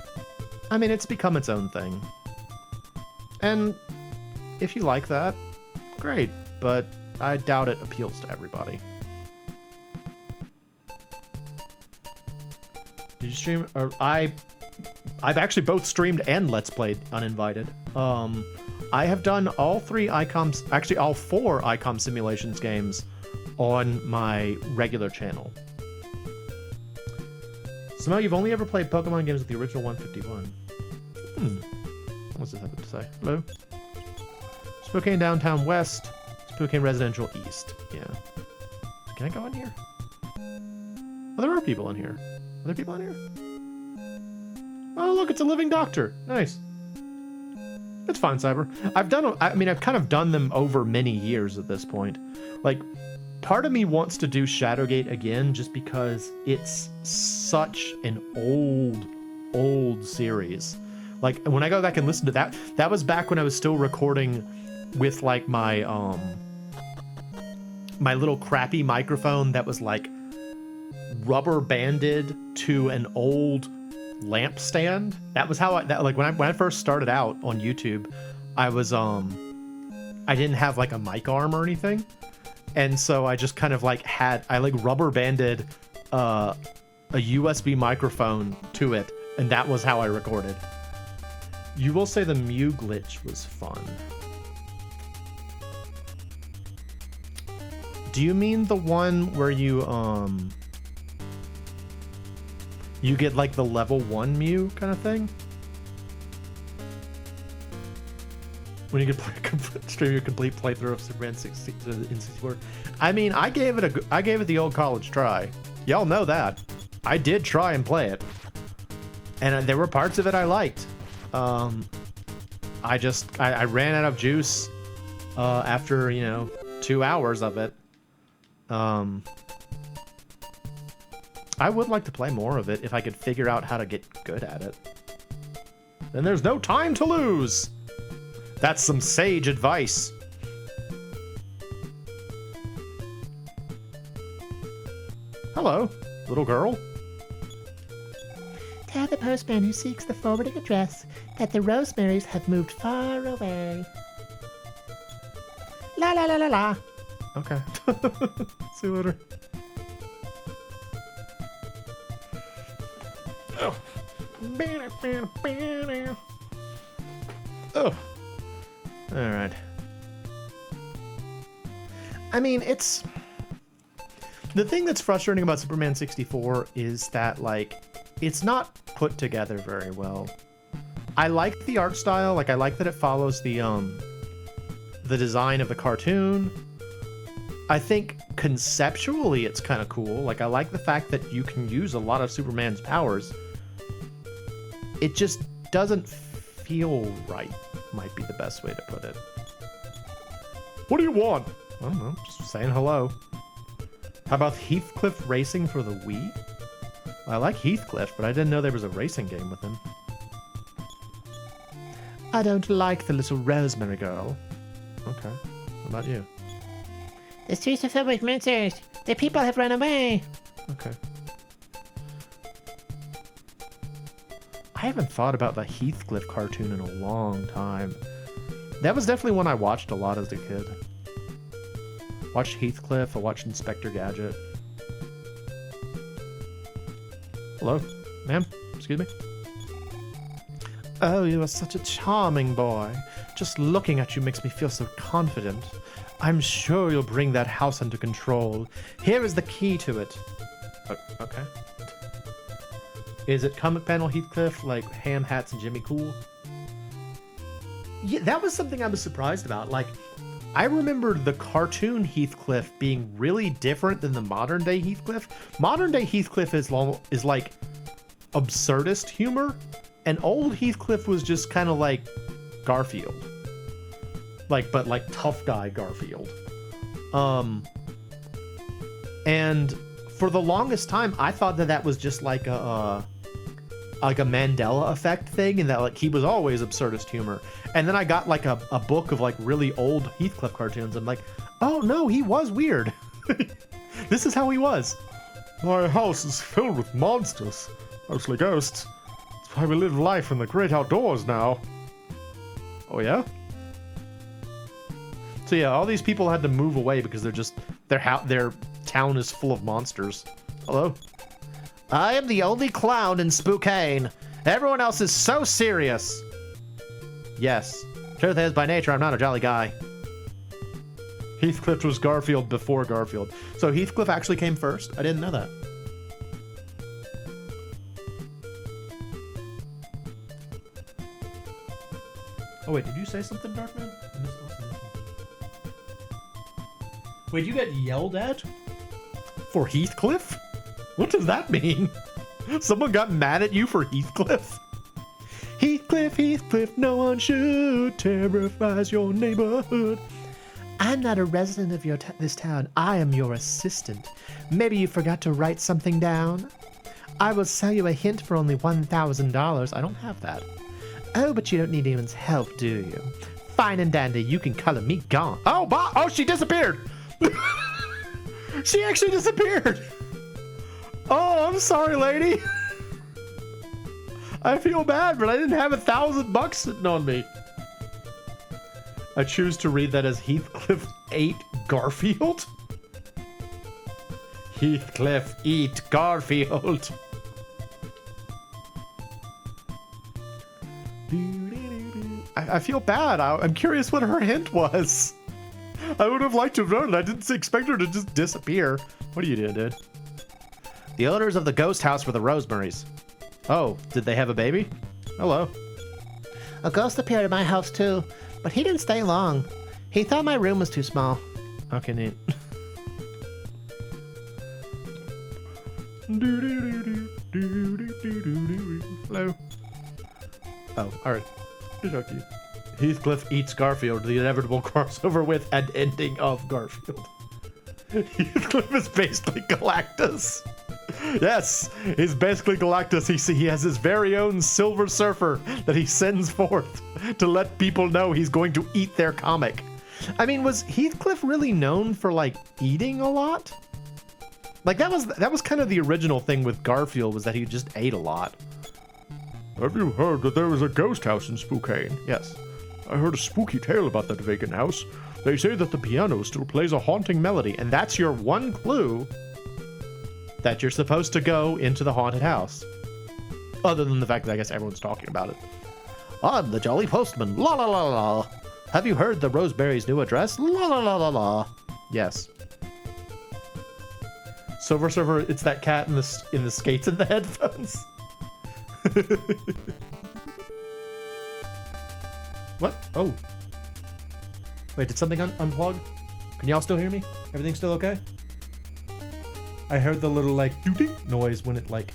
mean, it's become its own thing. And if you like that, great. But I doubt it appeals to everybody. Did you stream? Or I've actually both streamed and Let's Played Uninvited. I have done all four Icom Simulations games on my regular channel. Somehow you've only ever played Pokemon games with the original 151. What's this have to say? Hello? Spokane Downtown West, Spokane Residential East. Yeah. Can I go in here? Oh, there are people in here. Are there people in here? Oh, look, it's a living doctor. Nice. It's fine, Cyber. I've kind of done them over many years at this point. Like, part of me wants to do Shadowgate again just because it's such an old series. Like, when I go back and listen to that was back when I was still recording with like my my little crappy microphone that was like rubber banded to an old lamp stand. That was how like when I first started out on YouTube, I was I didn't have like a mic arm or anything, and so I just kind of like I rubber banded a USB microphone to it, and that was how I recorded. You will say the Mew glitch was fun. Do you mean the one where you get like the level 1 Mew kind of thing? When you could stream your complete playthrough of Superman 64. I mean, I gave it the old college try. Y'all know that. I did try and play it, and there were parts of it I liked. I ran out of juice after 2 hours of it. I would like to play more of it if I could figure out how to get good at it. Then there's no time to lose. That's some sage advice. Hello, little girl. Tell the postman who seeks the forwarding address that the Rosemarys have moved far away. La la la la la. Okay. See you later. Oh. Oh. All right. I mean, it's the thing that's frustrating about Superman 64 is that like it's not put together very well. I like the art style, like I like that it follows the design of the cartoon. I think conceptually it's kind of cool. Like I like the fact that you can use a lot of Superman's powers. It just doesn't feel right, might be the best way to put it. What do you want? I don't know, just saying hello. How about Heathcliff Racing for the Wii? I like Heathcliff, but I didn't know there was a racing game with him. I don't like the little Rosemary girl. Okay, what about you? The streets are filled with monsters. The people have run away. Okay. I haven't thought about the Heathcliff cartoon in a long time. That was definitely one I watched a lot as a kid. Watched Heathcliff, I watched Inspector Gadget. Hello, ma'am, excuse me. Oh, you are such a charming boy. Just looking at you makes me feel so confident. I'm sure you'll bring that house under control. Here is the key to it. Okay. Is it comic panel Heathcliff, like Ham Hats and Jimmy Cool? Yeah, that was something I was surprised about. Like, I remember the cartoon Heathcliff being really different than the modern day Heathcliff. Modern day Heathcliff is like absurdist humor, and old Heathcliff was just kind of like Garfield. But like tough guy Garfield. And for the longest time, I thought that was just like a Mandela effect thing, and that like he was always absurdist humor. And then I got like a book of like really old Heathcliff cartoons. I'm like, oh no, he was weird. This is how he was. My house is filled with monsters, mostly ghosts. That's why we live life in the great outdoors now. Oh yeah? So yeah, all these people had to move away because their town is full of monsters. Hello? I am the only clown in Spokane. Everyone else is so serious. Yes. Truth is, by nature, I'm not a jolly guy. Heathcliff was Garfield before Garfield. So Heathcliff actually came first? I didn't know that. Oh wait, did you say something, Darkman? Wait, you got yelled at? For Heathcliff? What does that mean? Someone got mad at you for Heathcliff? Heathcliff, Heathcliff, no one should terrifies your neighborhood. I'm not a resident of this town. I am your assistant. Maybe you forgot to write something down? I will sell you a hint for only $1,000. I don't have that. Oh, but you don't need anyone's help, do you? Fine and dandy, you can color me gone. Oh, she disappeared. She actually disappeared. Oh, I'm sorry, lady. I feel bad, but I didn't have $1,000 sitting on me. I choose to read that as Heathcliff ate Garfield. Heathcliff eat Garfield. I feel bad. I'm curious what her hint was. I would have liked to have known. I didn't expect her to just disappear. What are you doing, dude? The owners of the ghost house were the Rosemarys. Oh, did they have a baby? Hello. A ghost appeared at my house too, but he didn't stay long. He thought my room was too small. Okay, neat. Hello. Oh, alright. Heathcliff eats Garfield, the inevitable crossover with and ending of Garfield. Heathcliff is basically Galactus. Yes, he's basically Galactus. He has his very own Silver Surfer that he sends forth to let people know he's going to eat their comic. I mean, was Heathcliff really known for, like, eating a lot? Like, that was kind of the original thing with Garfield, was that he just ate a lot. Have you heard that there is a ghost house in Spokane? Yes. I heard a spooky tale about that vacant house. They say that the piano still plays a haunting melody. And that's your one clue that you're supposed to go into the haunted house. Other than the fact that I guess everyone's talking about it. I'm the Jolly Postman. La la la la. Have you heard the Rosemary's new address? La la la la la. Yes. Silver Surfer, it's that cat in the skates and the headphones. What? Oh. Wait, did something unplug? Can y'all still hear me? Everything still okay? I heard the little, like, doo-ding noise when it, like,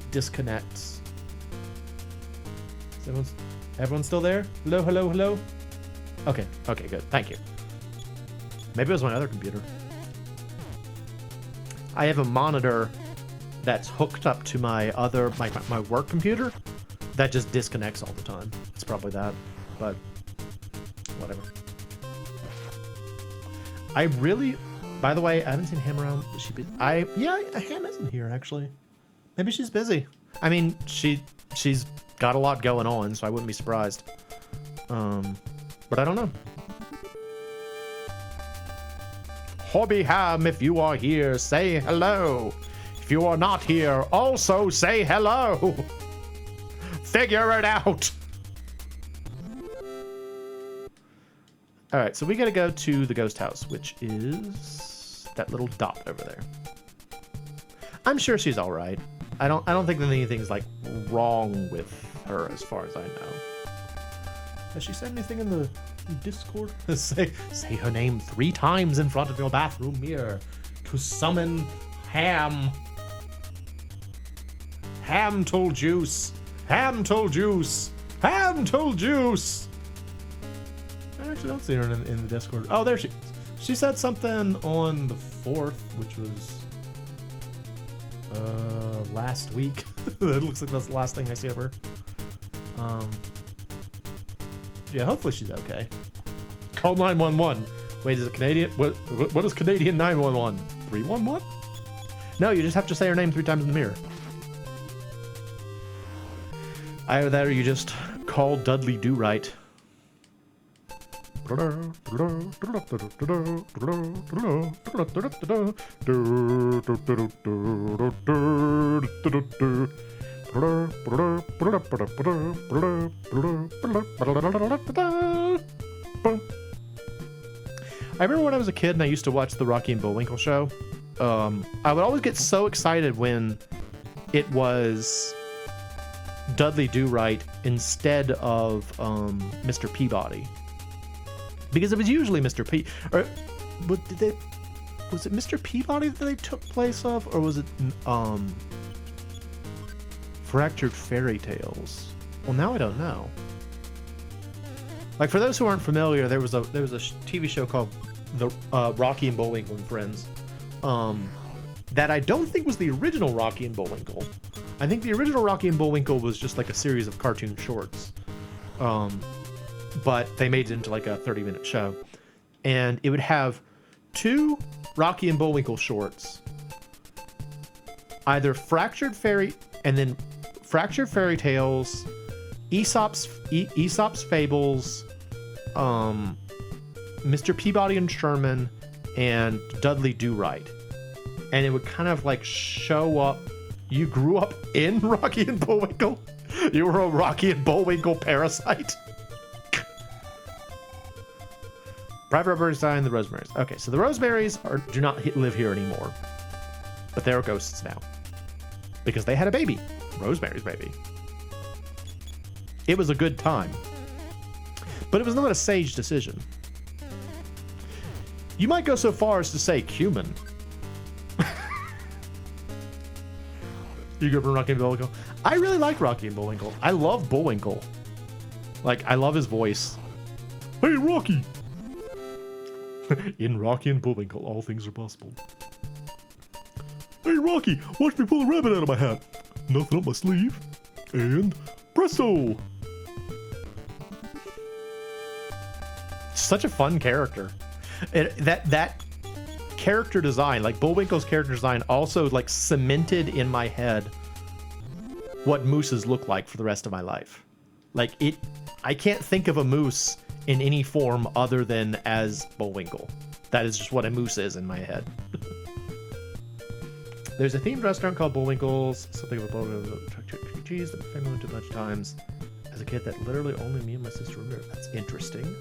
disconnects. Is everyone still there? Hello, hello, hello? Okay, okay, good. Thank you. Maybe it was my other computer. I have a monitor that's hooked up to my other, my work computer that just disconnects all the time. It's probably that, but whatever. I really, by the way, I haven't seen Ham around. Is she busy? Yeah, Ham isn't here actually. Maybe she's busy. I mean, she's got a lot going on, so I wouldn't be surprised. But I don't know. Hobby Ham, if you are here, say hello. If you are not here, also say hello. Figure it out. All right, so we got to go to the ghost house, which is that little dot over there. I'm sure she's all right. I don't think that anything's like wrong with her as far as I know. Has she said anything in the Discord? say her name 3 times in front of your bathroom mirror to summon Ham. Ham told Juice. Ham told Juice. Ham told Juice. I actually don't see her in the Discord. Oh, there she is. She said something on the 4th, which was last week. It looks like that's the last thing I see of her. Yeah, hopefully she's okay. Call 911. Wait, is it Canadian? What is Canadian 911? 311? No, you just have to say her name 3 times in the mirror. Either that or you just call Dudley Do Right. I remember when I was a kid and I used to watch the Rocky and Bullwinkle show. I would always get so excited when it was Dudley Do Right instead of Mr. Peabody, because it was usually Mr. P. Or was it Mr. Peabody that they took place of, or was it Fractured Fairy Tales? Well, now I don't know. Like, for those who aren't familiar, there was a TV show called the Rocky and Bullwinkle and Friends, that I don't think was the original Rocky and Bullwinkle. I think the original Rocky and Bullwinkle was just like a series of cartoon shorts. but they made it into like a 30-minute show. And it would have 2 Rocky and Bullwinkle shorts, either Fractured Fairy Tales, Aesop's Fables, Mr. Peabody and Sherman, and Dudley Do Right. And it would kind of like show up. You grew up in Rocky and Bullwinkle? You were a Rocky and Bullwinkle parasite? Private Rubberstein and the Rosemaries. Okay, so the Rosemaries do not live here anymore. But they're ghosts now. Because they had a baby. Rosemary's baby. It was a good time. But it was not a sage decision. You might go so far as to say cumin. You grew up in Rocky and Bullwinkle? I really like Rocky and Bullwinkle. I love Bullwinkle. Like, I love his voice. Hey, Rocky! In Rocky and Bullwinkle, all things are possible. Hey, Rocky, watch me pull a rabbit out of my hat. Nothing up my sleeve. And presto! Such a fun character. That character design, like Bullwinkle's character design, also like cemented in my head what mooses look like for the rest of my life. Like I can't think of a moose in any form other than as Bullwinkle. That is just what a moose is in my head. There's a themed restaurant called Bullwinkle's. Something about Bullwinkle cheese that my family went to much times as a kid that literally only me and my sister remember. That's interesting.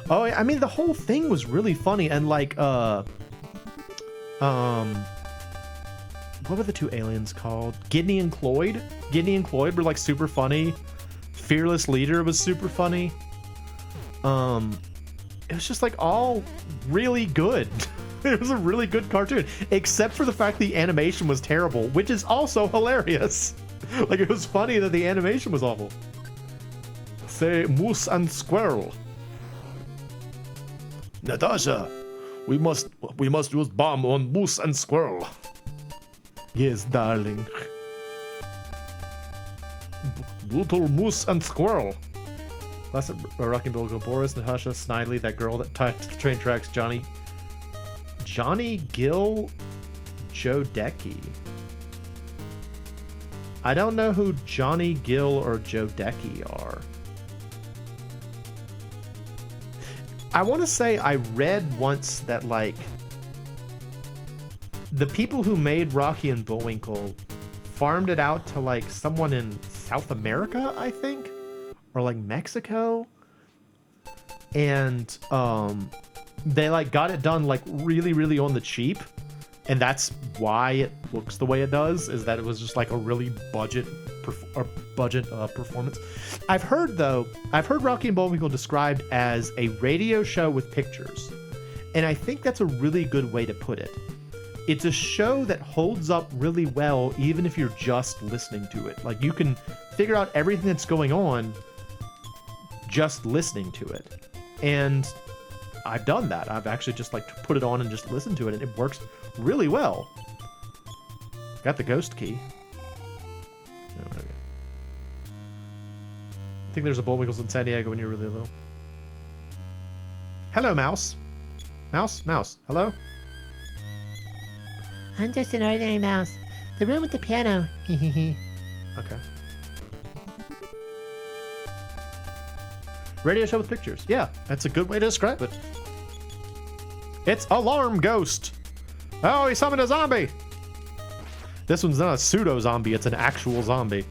Oh, I mean, the whole thing was really funny, and like, what were the 2 aliens called? Gidney and Cloyd? Gidney and Cloyd were like super funny. Fearless Leader was super funny. It was just like all really good. It was a really good cartoon, except for the fact the animation was terrible, which is also hilarious. Like, it was funny that the animation was awful. Say moose and squirrel. Natasha, we must use bomb on moose and squirrel. Yes, darling. Brutal moose and squirrel. Last Rocky and Bullwinkle, Boris, Natasha, Snidely, that girl that tied the train tracks, Johnny Gill Jodecki. I don't know who Johnny Gill or Jodecki are. I want to say I read once that, like, the people who made Rocky and Bullwinkle farmed it out to, like, someone in South America, I think? Or, like, Mexico? And, they, like, got it done, like, really, really on the cheap. And that's why it looks the way it does, is that it was just, like, a really budget performance. I've heard Rocky and Bullwinkle described as a radio show with pictures, and I think that's a really good way to put it. It's a show that holds up really well even if you're just listening to it. Like, you can figure out everything that's going on just listening to it. And I've done that. I've actually just like put it on and just listened to it, and it works really well. Got the ghost key. Oh, okay. I think there's a Bullwinkles in San Diego when you're really little. Hello, mouse. Mouse. Hello? I'm just an ordinary mouse. The room with the piano. Okay. Radio show with pictures. Yeah, that's a good way to describe it. It's Alarm Ghost. Oh, he summoned a zombie. This one's not a pseudo zombie, it's an actual zombie.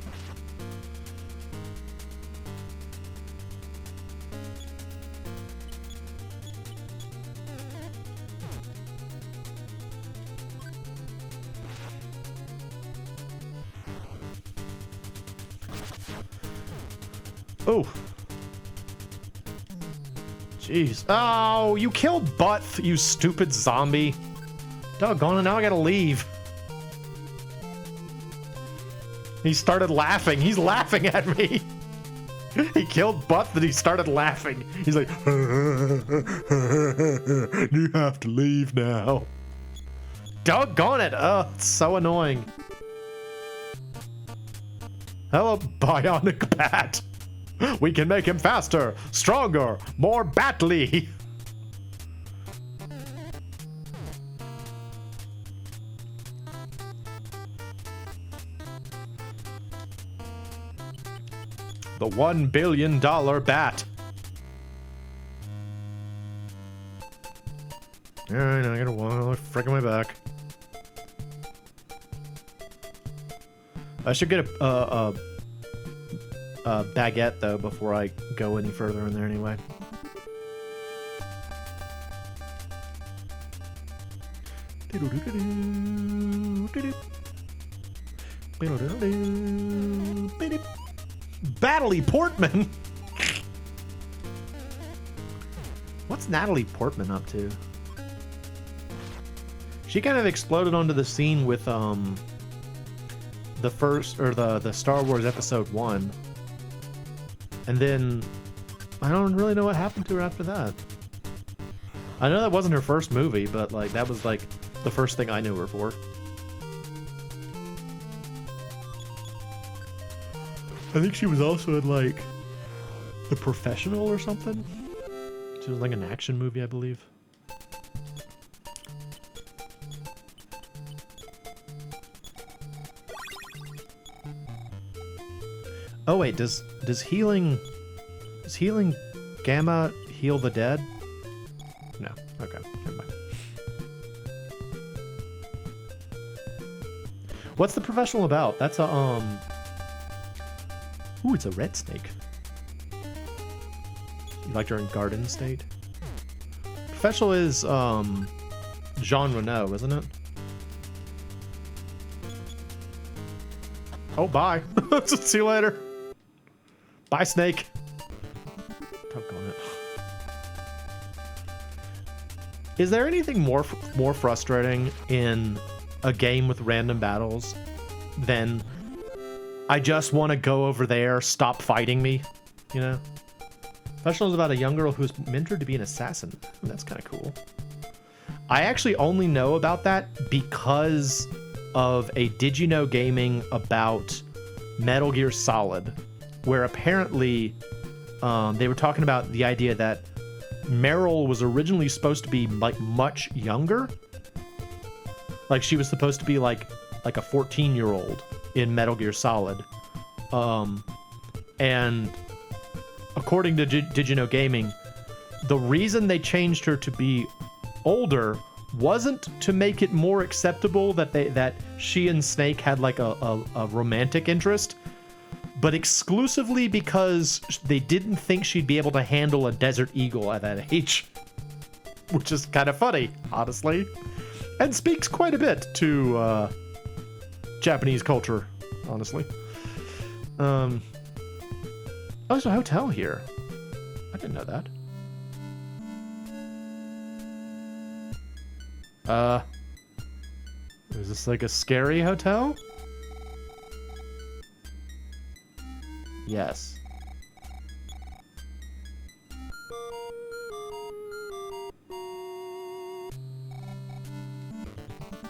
Oh. Jeez. Oh, you killed Butth, you stupid zombie. Doggone it, now I gotta leave. He started laughing. He's laughing at me. He killed Butth and he started laughing. He's like, you have to leave now. Doggone it. Oh, it's so annoying. Hello, Bionic Bat. We can make him faster, stronger, more battly. The $1 billion bat. Alright, I got a wall frick on my back. I should get a baguette though before I go any further in there anyway. Natalie Portman. What's Natalie Portman up to? She kind of exploded onto the scene with the first or the Star Wars Episode 1. And then I don't really know what happened to her after that. I know that wasn't her first movie, but like that was like the first thing I knew her for. I think she was also in like The Professional or something? She was like an action movie, I believe. Oh wait, does healing gamma heal the dead? No. Okay, never mind. What's The Professional about? That's a ooh, it's a red snake. You liked her in Garden State? Professional is Jean Reno, isn't it? Oh, bye. See you later. Bye, Snake. Doggone it. Is there anything more frustrating in a game with random battles than I just want to go over there, stop fighting me, you know? Professional is about a young girl who's mentored to be an assassin. Ooh, that's kind of cool. I actually only know about that because of a Did You Know Gaming about Metal Gear Solid, where apparently they were talking about the idea that Meryl was originally supposed to be like much younger. Like she was supposed to be like a 14-year-old in Metal Gear Solid. And according to Did You Know Gaming, the reason they changed her to be older wasn't to make it more acceptable that she and Snake had like a romantic interest, but exclusively because they didn't think she'd be able to handle a Desert Eagle at that age. Which is kind of funny, honestly. And speaks quite a bit to Japanese culture, honestly. Oh, there's a hotel here. I didn't know that. Is this like a scary hotel? Yes.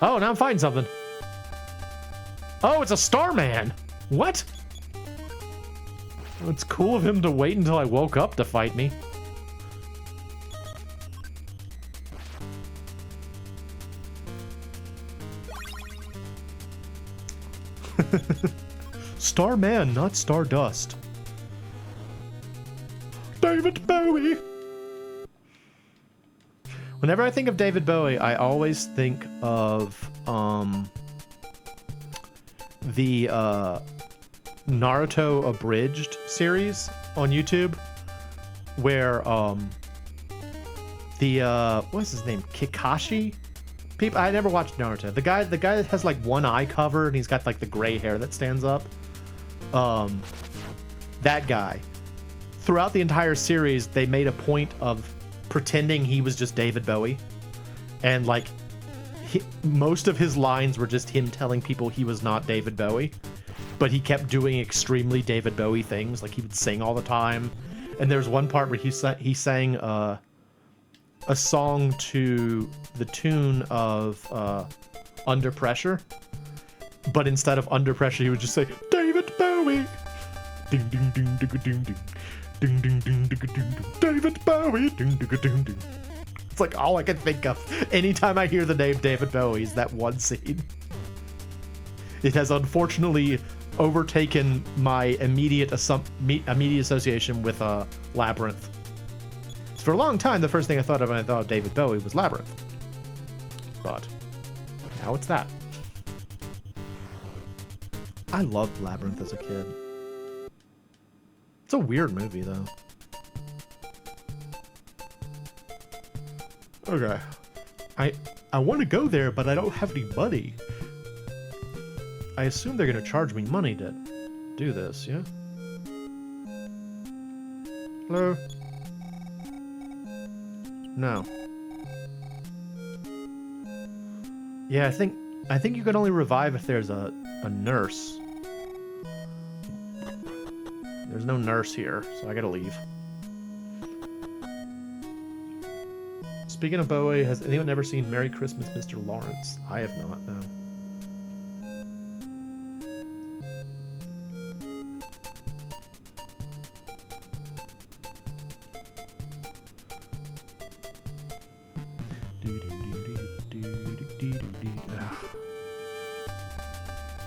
Oh, now I'm finding something. Oh, it's a Starman. What? It's cool of him to wait until I woke up to fight me. Starman, not Stardust. David Bowie. Whenever I think of David Bowie, I always think of the Naruto Abridged series on YouTube, where what's his name? Kakashi? People, I never watched Naruto. The guy that has like one eye covered and he's got like the gray hair that stands up. That guy. Throughout the entire series, they made a point of pretending he was just David Bowie, and like most of his lines were just him telling people he was not David Bowie, but he kept doing extremely David Bowie things. Like he would sing all the time, and there's one part where he sang a song to the tune of Under Pressure, but instead of Under Pressure he would just say David Bowie. Ding ding ding ding ding ding. Ding ding ding ding ding ding. David Bowie. Ding ding ding ding. It's like all I can think of anytime I hear the name David Bowie is that one scene. It has unfortunately overtaken my immediate association with Labyrinth. For a long time, the first thing I thought of when I thought of David Bowie was Labyrinth. But now it's that. I loved Labyrinth as a kid. It's a weird movie, though. Okay. I want to go there, but I don't have any money. I assume they're going to charge me money to do this, yeah? Hello? No. Yeah, I think you can only revive if there's a nurse. There's no nurse here, so I gotta leave. Speaking of Bowie, has anyone ever seen Merry Christmas, Mr. Lawrence? I have not, no.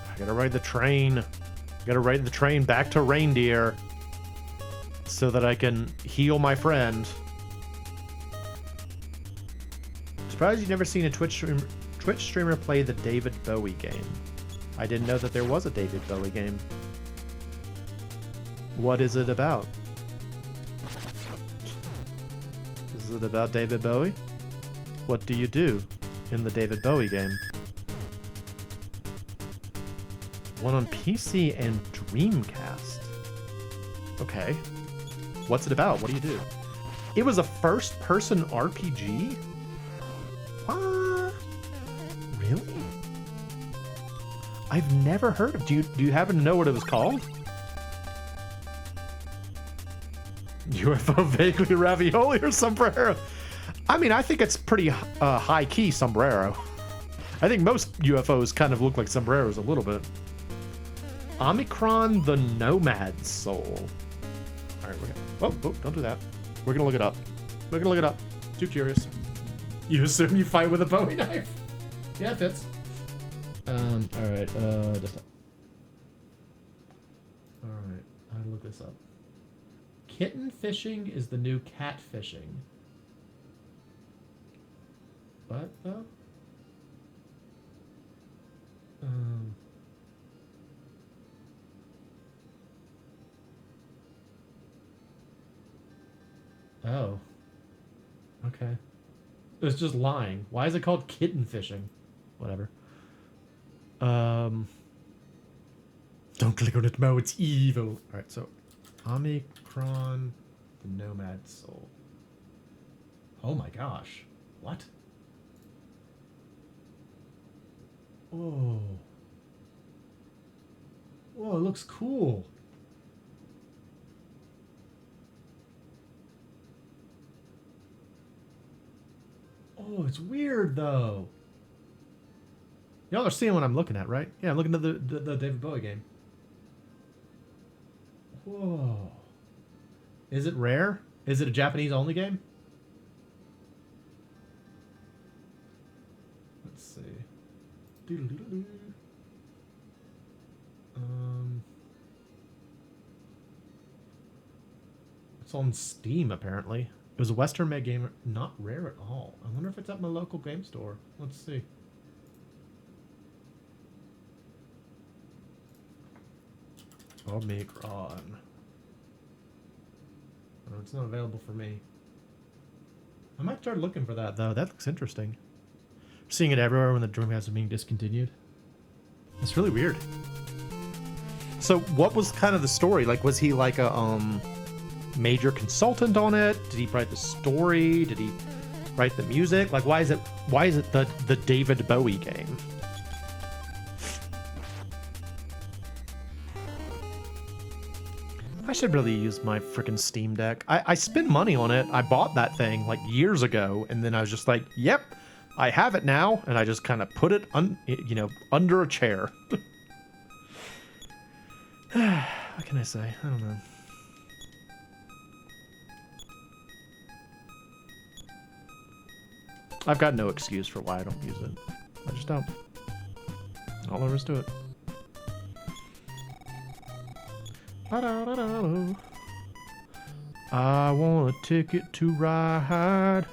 I gotta ride the train. Gotta ride the train back to Reindeer so that I can heal my friend. Surprised you've never seen a Twitch streamer play the David Bowie game. I didn't know that there was a David Bowie game. What is it about? Is it about David Bowie? What do you do in the David Bowie game? One on PC and Dreamcast. Okay. What's it about? What do you do? It was a first-person RPG? What? Really? I've never heard of. Do you happen to know what it was called? UFO vaguely ravioli or sombrero? I mean, I think it's pretty high-key sombrero. I think most UFOs kind of look like sombreros a little bit. Omicron the Nomad Soul. All right, we're gonna... Oh, don't do that. We're gonna look it up. We're gonna look it up. Too curious. You assume you fight with a Bowie knife? Yeah, it fits. All right, just... All right, I look this up. Kitten fishing is the new cat fishing. What though? Oh. Okay. It's just lying. Why is it called kitten fishing? Whatever. Don't click on it, Mo. It's evil. Alright, so Omicron the Nomad Soul. Oh my gosh. What? Oh. Whoa, it looks cool. Oh, it's weird though. Y'all are seeing what I'm looking at, right? Yeah, I'm looking at the David Bowie game. Whoa. Is it rare? Is it a Japanese only game? Let's see. Doodle-doodle-doo. It's on Steam apparently. It was a Western made game, not rare at all. I wonder if it's at my local game store. Let's see. Omicron. Oh, it's not available for me. I might start looking for that though. That looks interesting. Seeing it everywhere when the Dreamcast is being discontinued. It's really weird. So what was kind of the story? Like, was he like a major consultant on it? Did he write the story? Did he write the music? Like, why is it the David Bowie game? I should really use my freaking Steam Deck. I spent money on it. I bought that thing like years ago, and then I was just like, yep, I have it now, and I just kind of put it under a chair. What can I say? I don't know. I've got no excuse for why I don't use it. I just don't. All there is to it. I want a ticket to ride.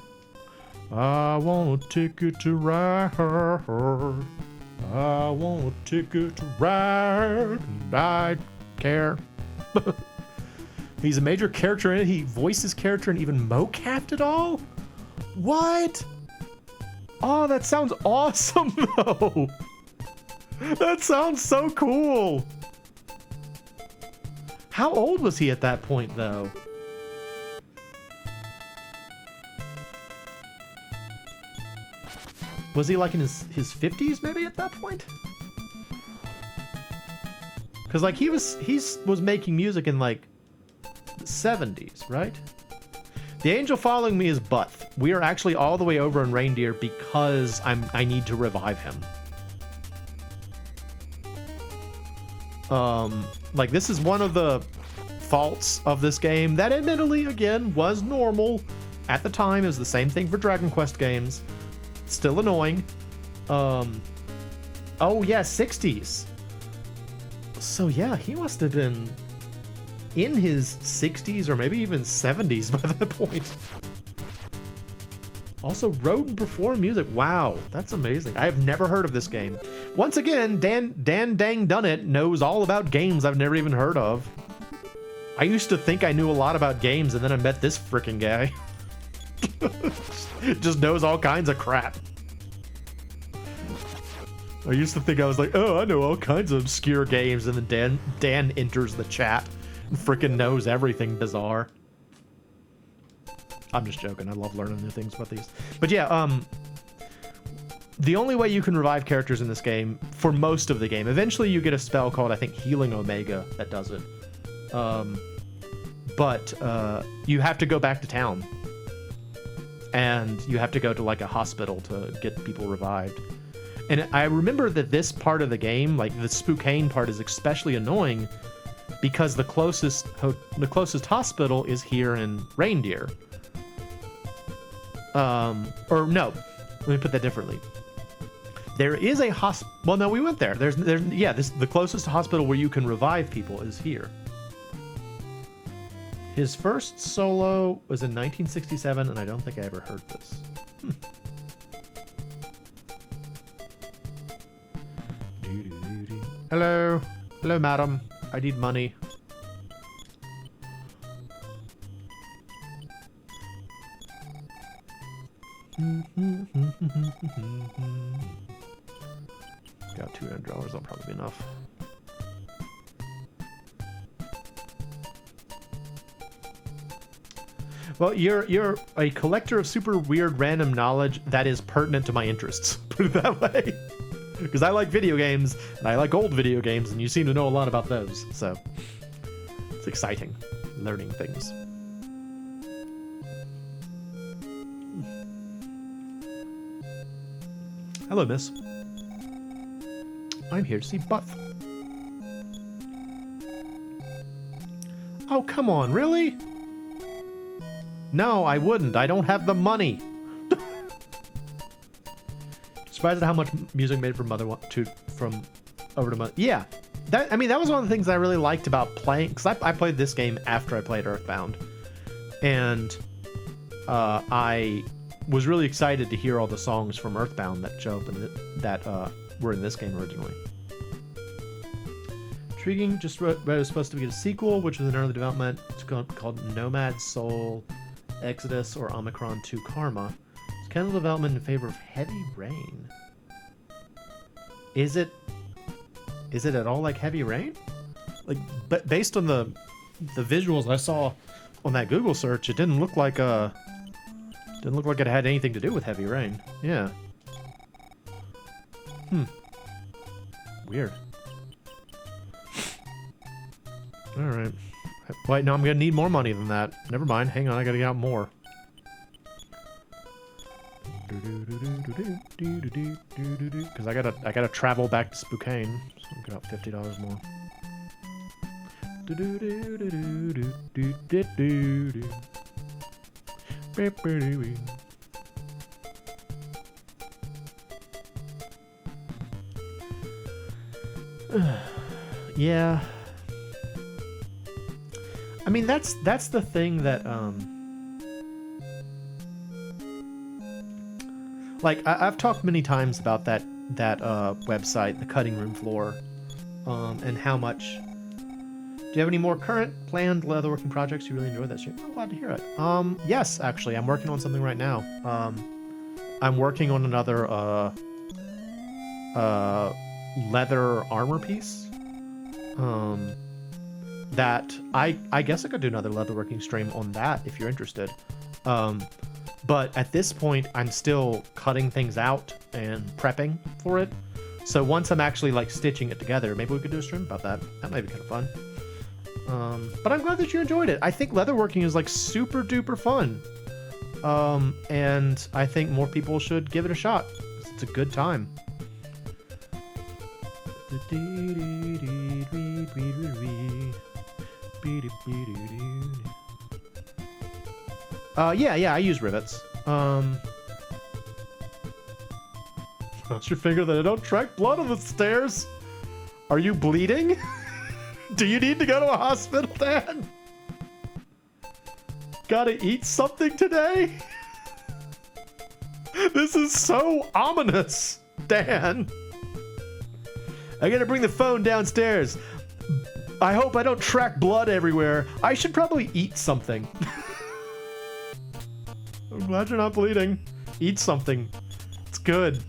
I want a ticket to ride. I want a ticket to ride. And I care. He's a major character in it. He voices character and even mocapped it all? What? Oh, that sounds awesome, though. That sounds so cool. How old was he at that point, though? Was he like in his 50s maybe at that point? Because like he was making music in like the 70s, right? The angel following me is Butth. We are actually all the way over in Reindeer because I need to revive him. Like this is one of the faults of this game that admittedly again was normal at the time. It was the same thing for Dragon Quest games. Still annoying. Oh yeah, 60s. So yeah, he must have been in his 60s or maybe even 70s by that point. Also wrote and performed music. Wow, that's amazing. I have never heard of this game. Once again, Dan Dang Dunnit knows all about games I've never even heard of. I used to think I knew a lot about games, and then I met this frickin' guy. Just knows all kinds of crap. I used to think I was like, oh, I know all kinds of obscure games, and then Dan enters the chat and frickin' knows everything bizarre. I'm just joking. I love learning new things about these. But yeah, the only way you can revive characters in this game, for most of the game, eventually you get a spell called, I think, Healing Omega that does it. But you have to go back to town. And you have to go to like a hospital to get people revived. And I remember that this part of the game, like the Spokane part, is especially annoying because the closest hospital is here in Reindeer. Or no, let me put that differently. There is a well, no, we went there. Yeah, the closest hospital where you can revive people is here. His first solo was in 1967, and I don't think I ever heard this. Hello. Hello, madam. I need money. Got $200. That'll probably be enough. Well, you're a collector of super weird random knowledge that is pertinent to my interests. Put it that way. Because I like video games, and I like old video games, and you seem to know a lot about those. So, it's exciting, learning things. Hello, miss. I'm here to see Butth. Oh, come on, really? No, I wouldn't. I don't have the money. Surprised at how much music made from over to Mother. Yeah, that was one of the things that I really liked about playing, because I played this game after I played Earthbound, and I was really excited to hear all the songs from Earthbound that show up in that were in this game originally. Intriguing. Just read it was supposed to be a sequel, which was in early development. It's called Nomad Soul Exodus or Omicron 2 Karma. It's kind of development in favor of Heavy Rain. Is it at all like Heavy Rain? Like, but based on the visuals I saw on that Google search, it didn't look like it had anything to do with Heavy Rain. Yeah. Weird. All right. Wait, no, I'm gonna need more money than that. Never mind. Hang on, I gotta get out more. Because I gotta travel back to Spokane, so I'll get out $50 more. Yeah. I mean, that's the thing that like I've talked many times about that website, the cutting room floor, and how much. Do you have any more current planned leatherworking projects you really enjoy that stream? I'm glad to hear it. Yes, actually, I'm working on something right now. I'm working on another leather armor piece. That I guess I could do another leatherworking stream on that if you're interested. But at this point, I'm still cutting things out and prepping for it. So once I'm actually like stitching it together, maybe we could do a stream about that. That might be kind of fun. But I'm glad that you enjoyed it. I think leatherworking is like super duper fun. And I think more people should give it a shot. It's a good time. Yeah, I use rivets. Cross your finger that I don't track blood on the stairs. Are you bleeding? Do you need to go to a hospital, Dad? Gotta eat something today? This is so ominous, Dan. I gotta bring the phone downstairs. I hope I don't track blood everywhere. I should probably eat something. I'm glad you're not bleeding. Eat something. It's good.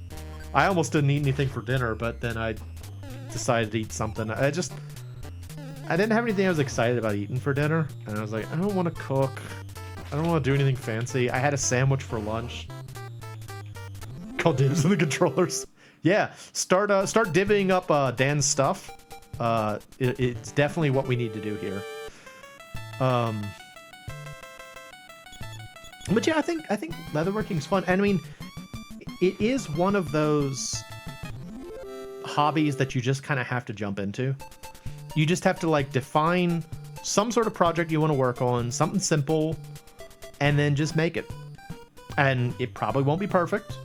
I almost didn't eat anything for dinner, but then I decided to eat something. I didn't have anything I was excited about eating for dinner, and I was like, I don't want to cook. I don't want to do anything fancy. I had a sandwich for lunch. Call dibs on the controllers. Yeah, start divvying up Dan's stuff. It's definitely what we need to do here. But yeah, I think leatherworking is fun. And I mean, it is one of those hobbies that you just kind of have to jump into. You just have to like define some sort of project you want to work on, something simple, and then just make it. And it probably won't be perfect,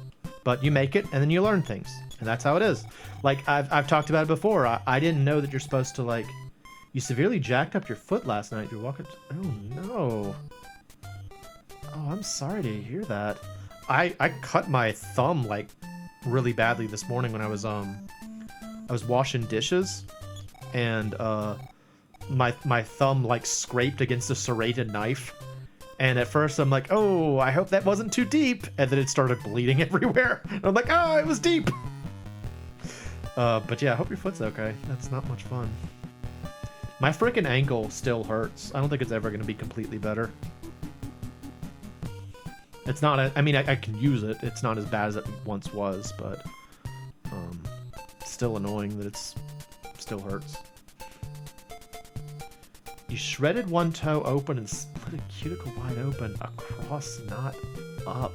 but you make it and then you learn things. And that's how it is. Like I've talked about it before. I didn't know that you're supposed to like, you severely jacked up your foot last night. You're walking. Oh no. Oh, I'm sorry to hear that. I cut my thumb like really badly this morning when I was washing dishes, and my thumb like scraped against a serrated knife. And at first I'm like, oh, I hope that wasn't too deep. And then it started bleeding everywhere. And I'm like, oh, it was deep. But yeah, I hope your foot's okay. That's not much fun. My freaking ankle still hurts. I don't think it's ever going to be completely better. It's not, I mean, I can use it. It's not as bad as it once was, but it's still annoying that it's still hurts. You shredded one toe open and split a cuticle wide open, across, not up.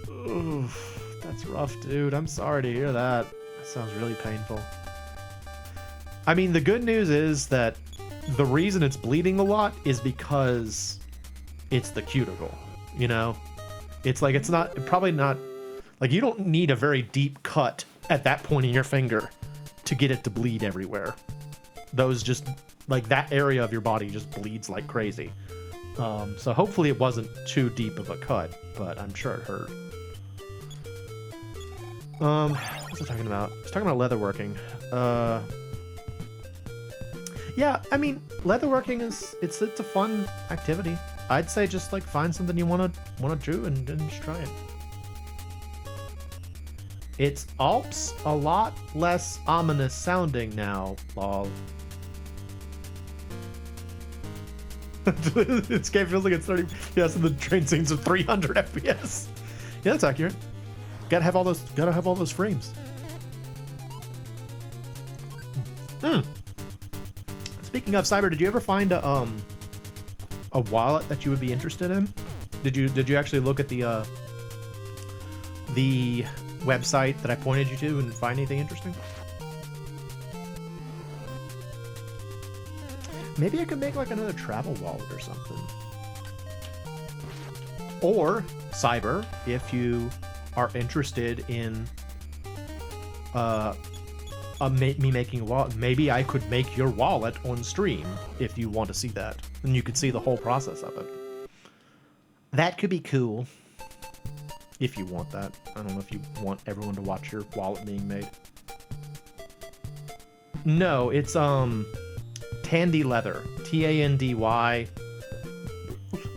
Oof, that's rough, dude. I'm sorry to hear that. That sounds really painful. I mean, the good news is that the reason it's bleeding a lot is because it's the cuticle, you know? It's like, it's not, probably not, like, you don't need a very deep cut at that point in your finger to get it to bleed everywhere. Those just, like, that area of your body just bleeds like crazy. So hopefully it wasn't too deep of a cut, but I'm sure it hurt. What was I talking about? I was talking about leatherworking. Yeah, I mean, leatherworking is, it's a fun activity. I'd say just like find something you wanna do and just try it. It's Alps a lot less ominous sounding now, lol. This game feels like it's 30 FPS and the train scenes of 300 FPS. Yeah, that's accurate. Gotta have all those frames. Speaking of Cyber, did you ever find a wallet that you would be interested in? Did you actually look at the website that I pointed you to and find anything interesting? Maybe I could make like another travel wallet or something. Or Cyber, if you are interested in me making a wallet, maybe I could make your wallet on stream if you want to see that, and you could see the whole process of it. That could be cool. If you want that. I don't know if you want everyone to watch your wallet being made. No, it's Tandy Leather. Tandy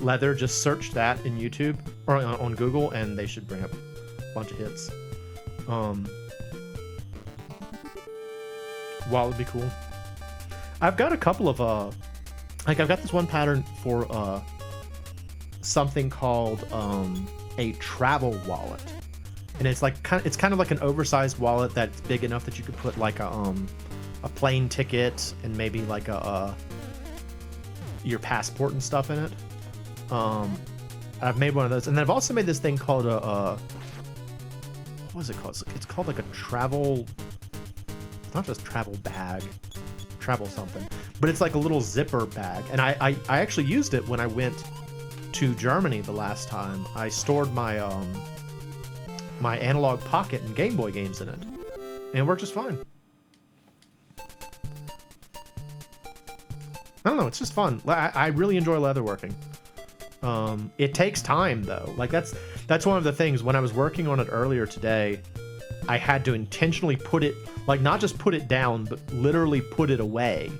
Leather. Just search that in YouTube or on Google and they should bring up a bunch of hits. Wallet would be cool. I've got a couple of like I've got this one pattern for something called a travel wallet, and it's like kind of like an oversized wallet that's big enough that you could put like a plane ticket and maybe like your passport and stuff in it. I've made one of those, and then I've also made this thing called what was it called? It's called like a travel. It's not just travel bag, travel something, but it's like a little zipper bag, and I actually used it when I went to Germany the last time. I stored my my Analog Pocket and Game Boy games in it, and it worked just fine. I don't know, it's just fun. I really enjoy leatherworking. It takes time though. Like that's one of the things. When I was working on it earlier today, I had to intentionally put it, like not just put it down, but literally put it away.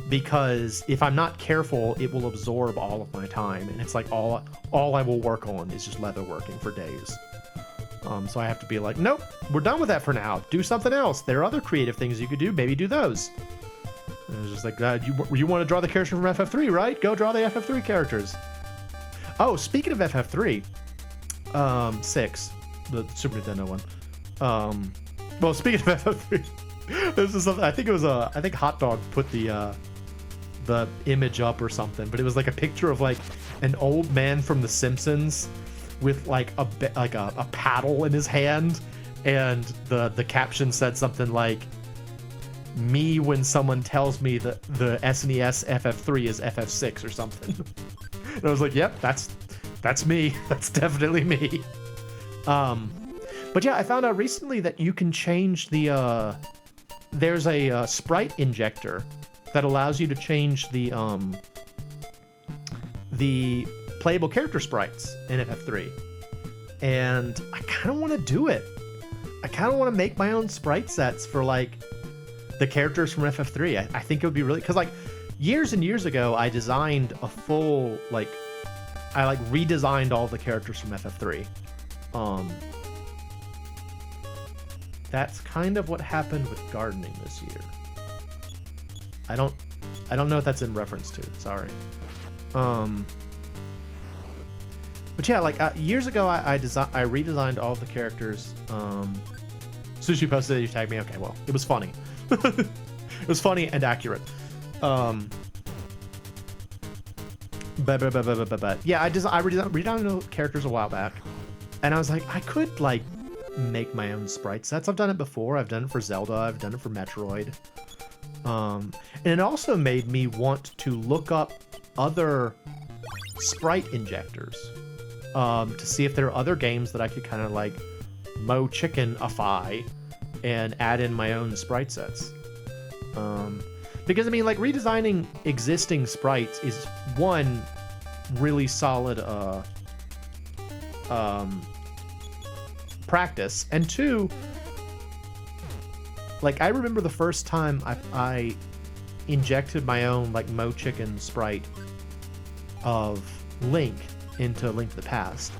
Because if I'm not careful, it will absorb all of my time, and it's like all I will work on is just leatherworking for days. So I have to be like, nope, we're done with that for now. Do something else. There are other creative things you could do. Maybe do those. And it was just like, you want to draw the character from FF3, right? Go draw the FF3 characters. Oh, speaking of FF3, 6, the Super Nintendo one. Well, speaking of FF3, this is something. I think it was I think Hot Dog put the image up or something, but it was like a picture of like an old man from The Simpsons with like a paddle in his hand, and the caption said something like, "Me when someone tells me that the SNES FF3 is FF6 or something." And I was like, "Yep, that's me. That's definitely me." But yeah, I found out recently that you can change the there's a sprite injector that allows you to change the playable character sprites in FF3, and I kind of want to do it. I kind of want to make my own sprite sets for like the characters from FF3. I think it would be really, because like years and years ago, I designed a full I redesigned all the characters from FF3. That's kind of what happened with gardening this year. I don't know what that's in reference to. Sorry. But yeah, like years ago, I redesigned all of the characters. Sushi posted it, you tagged me. Okay, well, it was funny. It was funny and accurate. But yeah, I redesigned the characters a while back, and I was like, I could like make my own sprite sets. I've done it before. I've done it for Zelda. I've done it for Metroid. And it also made me want to look up other sprite injectors to see if there are other games that I could kind of like MoeChicken-ify and add in my own sprite sets. Because I mean, like, redesigning existing sprites is one really solid practice, and two, like, I remember the first time I injected my own like MoeChicken sprite of Link into Link to the Past.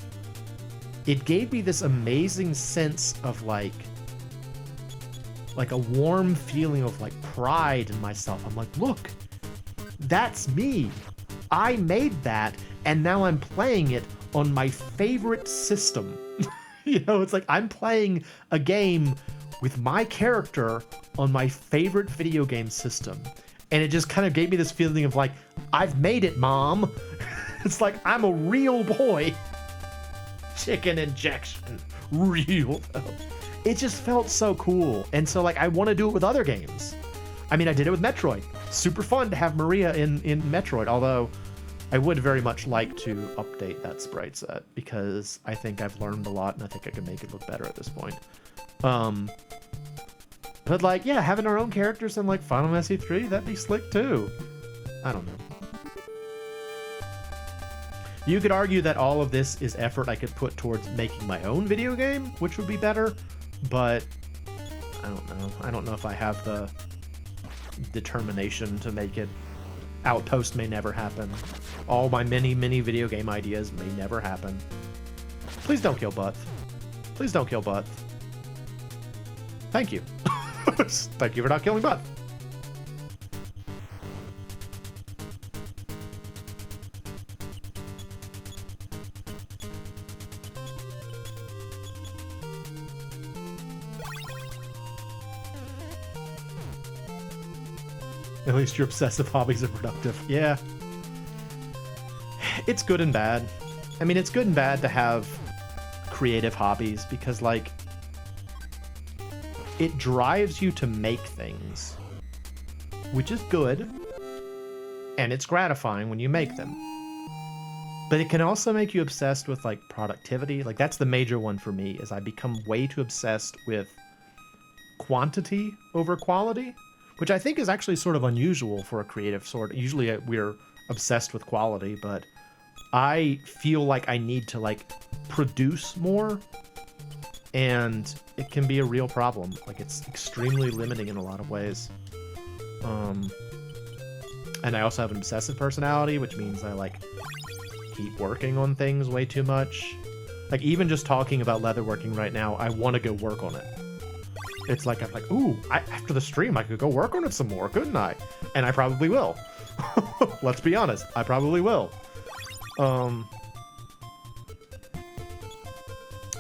It gave me this amazing sense of like a warm feeling of like pride in myself. I'm like, look, that's me. I made that, and now I'm playing it on my favorite system. You know, it's like I'm playing a game with my character on my favorite video game system. And it just kind of gave me this feeling of like, I've made it, Mom. It's like, I'm a real boy. Chicken injection. Real. It just felt so cool. And so like, I want to do it with other games. I mean, I did it with Metroid. super fun to have Maria in Metroid, although I would very much like to update that sprite set because I think I've learned a lot and I think I can make it look better at this point. But like, yeah, having our own characters in like Final Fantasy 3, that'd be slick too. I don't know. You could argue that all of this is effort I could put towards making my own video game, which would be better, but I don't know. I don't know if I have the determination to make it. Outpost may never happen. All my many video game ideas may never happen. Please don't kill Butth. Please don't kill Butth. Thank you. Thank you for not killing Butth. At least your obsessive hobbies are productive. Yeah. It's good and bad. I mean, it's good and bad to have creative hobbies because, like, it drives you to make things, which is good, and it's gratifying when you make them. But it can also make you obsessed with, like, productivity. Like, that's the major one for me, is I become way too obsessed with quantity over quality, which I think is actually sort of unusual for a creative sort. Usually we're obsessed with quality, but I feel like I need to, like, produce more, and it can be a real problem. Like, it's extremely limiting in a lot of ways. And I also have an obsessive personality, which means I, like, keep working on things way too much. Like, even just talking about leatherworking right now, I want to go work on it. It's like, I'm like, ooh, after the stream, I could go work on it some more, couldn't I? And I probably will. Let's be honest, I probably will. And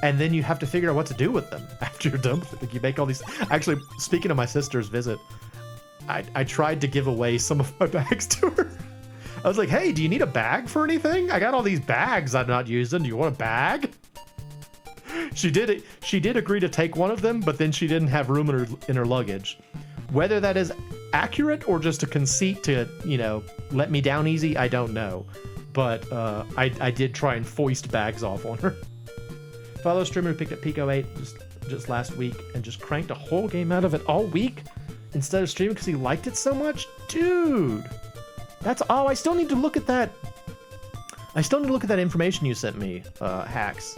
then you have to figure out what to do with them after you're done with it. Like, you make all these... Actually, speaking of my sister's visit, I tried to give away some of my bags to her. I was like, hey, do you need a bag for anything? I got all these bags I'm not using. Do you want a bag? She did agree to take one of them, but then she didn't have room in her luggage. Whether that is accurate or just a conceit to, you know, let me down easy, I don't know. But I did try and foist bags off on her. Fellow streamer who picked up Pico 8 just last week and just cranked a whole game out of it all week instead of streaming because he liked it so much? Dude! Oh, I still need to look at that. I still need to look at that information you sent me, Hacks.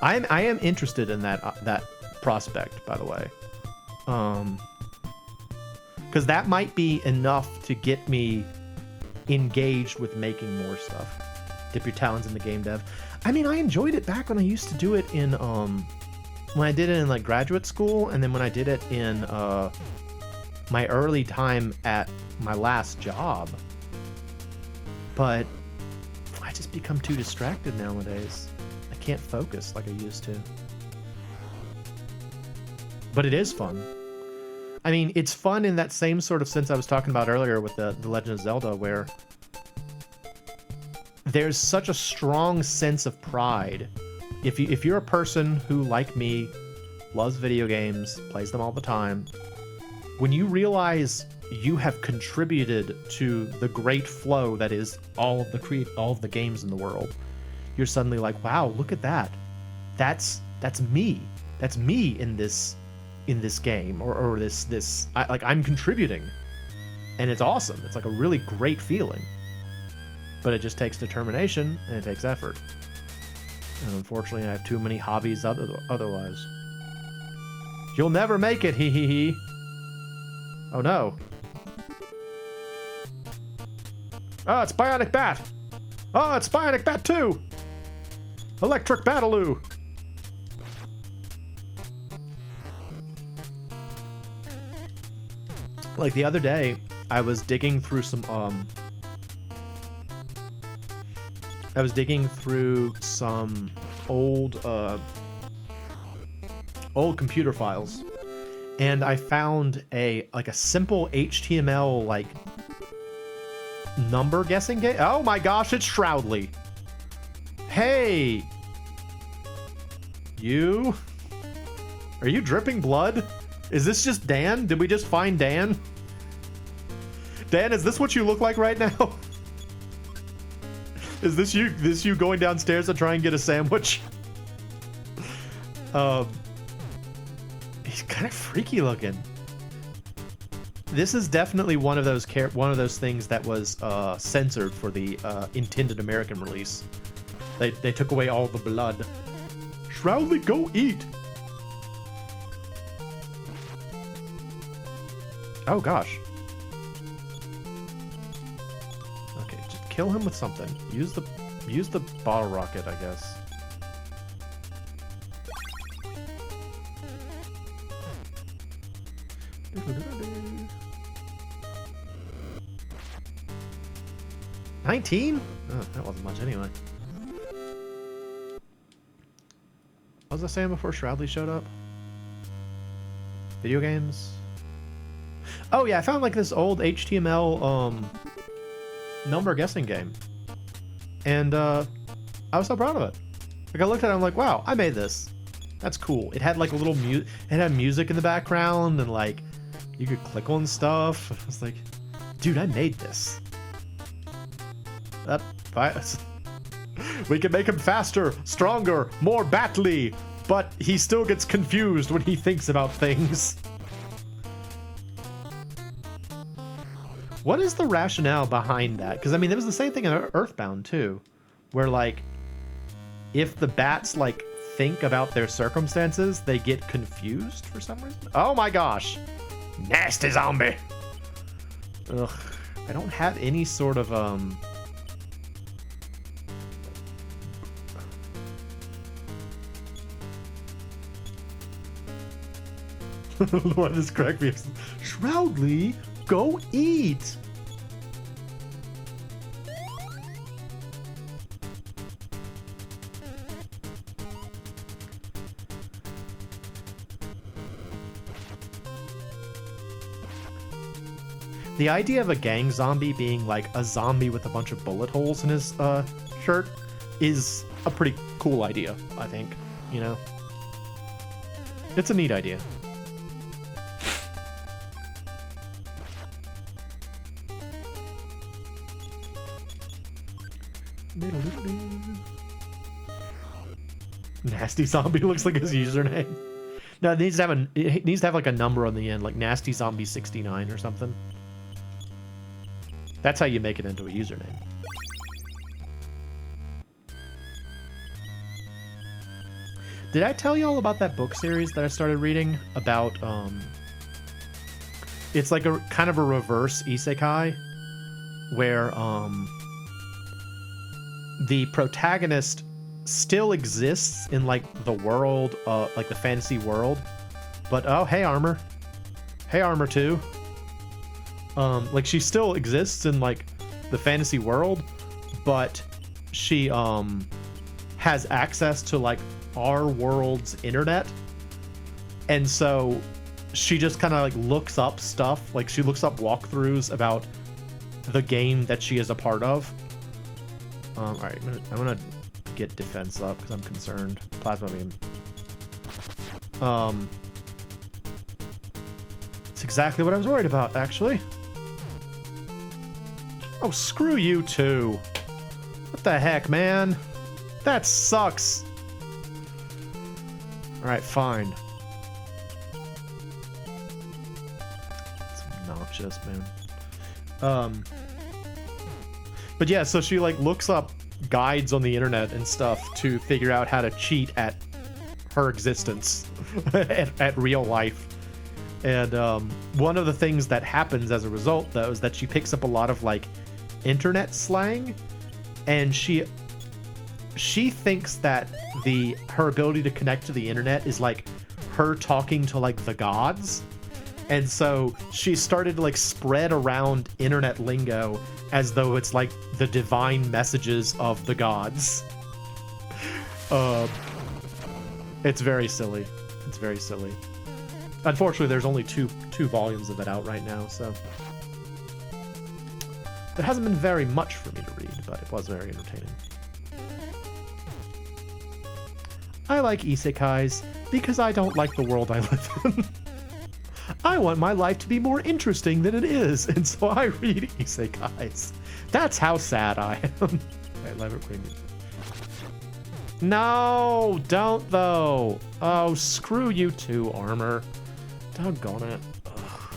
I am interested in that prospect, by the way. Because that might be enough to get me engaged with making more stuff. Dip your talents in the game dev. I mean, I enjoyed it back when I used to do it in, when I did it in, like, graduate school, and then when I did it in, my early time at my last job. But I just become too distracted nowadays. I can't focus like I used to. But it is fun. I mean, it's fun in that same sort of sense I was talking about earlier with the Legend of Zelda, where there's such a strong sense of pride. If you're a person who, like me, loves video games, plays them all the time, when you realize you have contributed to the great flow that is all of the games in the world, you're suddenly like, wow, look at that. That's me. That's me in this game or this I'm contributing, and it's awesome. It's like a really great feeling, but it just takes determination and it takes effort. And unfortunately, I have too many hobbies otherwise. You'll never make it, hee hee hee. Oh no. Oh, it's Bionic Bat. Oh, it's Bionic Bat 2. Electric Bataloo. Like the other day, I was digging through some old computer files, and I found a simple HTML like number guessing game. Oh my gosh, it's Shroudly. Hey, are you dripping blood? Is this just Dan? Did we just find Dan? Dan, is this what you look like right now? Is this you going downstairs to try and get a sandwich? He's kind of freaky looking. This is definitely one of those things that was censored for the intended American release. They took away all the blood. Shroudly, go eat. Oh gosh. Okay, just kill him with something. Use the bottle rocket, I guess. $19? Oh, that wasn't much anyway. What was I saying before Shroudly showed up? Video games? Oh yeah, I found like this old HTML number guessing game. And I was so proud of it. Like I looked at it, I'm like, wow, I made this. That's cool. It had like a little it had music in the background and like you could click on stuff. I was like, dude, I made this. We can make him faster, stronger, more battly, but he still gets confused when he thinks about things. What is the rationale behind that? Because I mean, there was the same thing in Earthbound too, where like, if the bats like think about their circumstances, they get confused for some reason. Oh my gosh, nasty zombie. Ugh, I don't have any sort of What is correct? Shroudly, go eat. The idea of a gang zombie being like a zombie with a bunch of bullet holes in his shirt is a pretty cool idea, I think, you know? It's a neat idea. Nasty zombie looks like his username. No, it needs to have like a number on the end, like Nasty Zombie 69 or something. That's how you make it into a username. Did I tell you all about that book series that I started reading about it's like a kind of a reverse isekai where the protagonist still exists in like the world, like the fantasy world, but oh, hey Armor 2. Like she still exists in like the fantasy world, but she has access to like our world's internet, and so she just kind of like looks up stuff, like she looks up walkthroughs about the game that she is a part of. All right, I'm gonna get defense up because I'm concerned. Plasma beam. It's exactly what I was worried about, actually. Oh, screw you too. What the heck, man? That sucks. All right, fine. It's obnoxious, man. But yeah, so she like looks up guides on the internet and stuff to figure out how to cheat at her existence at real life. And one of the things that happens as a result, though, is that she picks up a lot of like internet slang, and she thinks that her ability to connect to the internet is like her talking to like the gods. And so she started to like spread around internet lingo as though it's like the divine messages of the gods. It's very silly. It's very silly. Unfortunately, there's only two volumes of it out right now, so there hasn't been very much for me to read, but it was very entertaining. I like isekais because I don't like the world I live in. I want my life to be more interesting than it is, and so I read isekais. That's how sad I am. Right, live queen. No, don't though. Oh, screw you too, Armor. Doggone it. Ugh.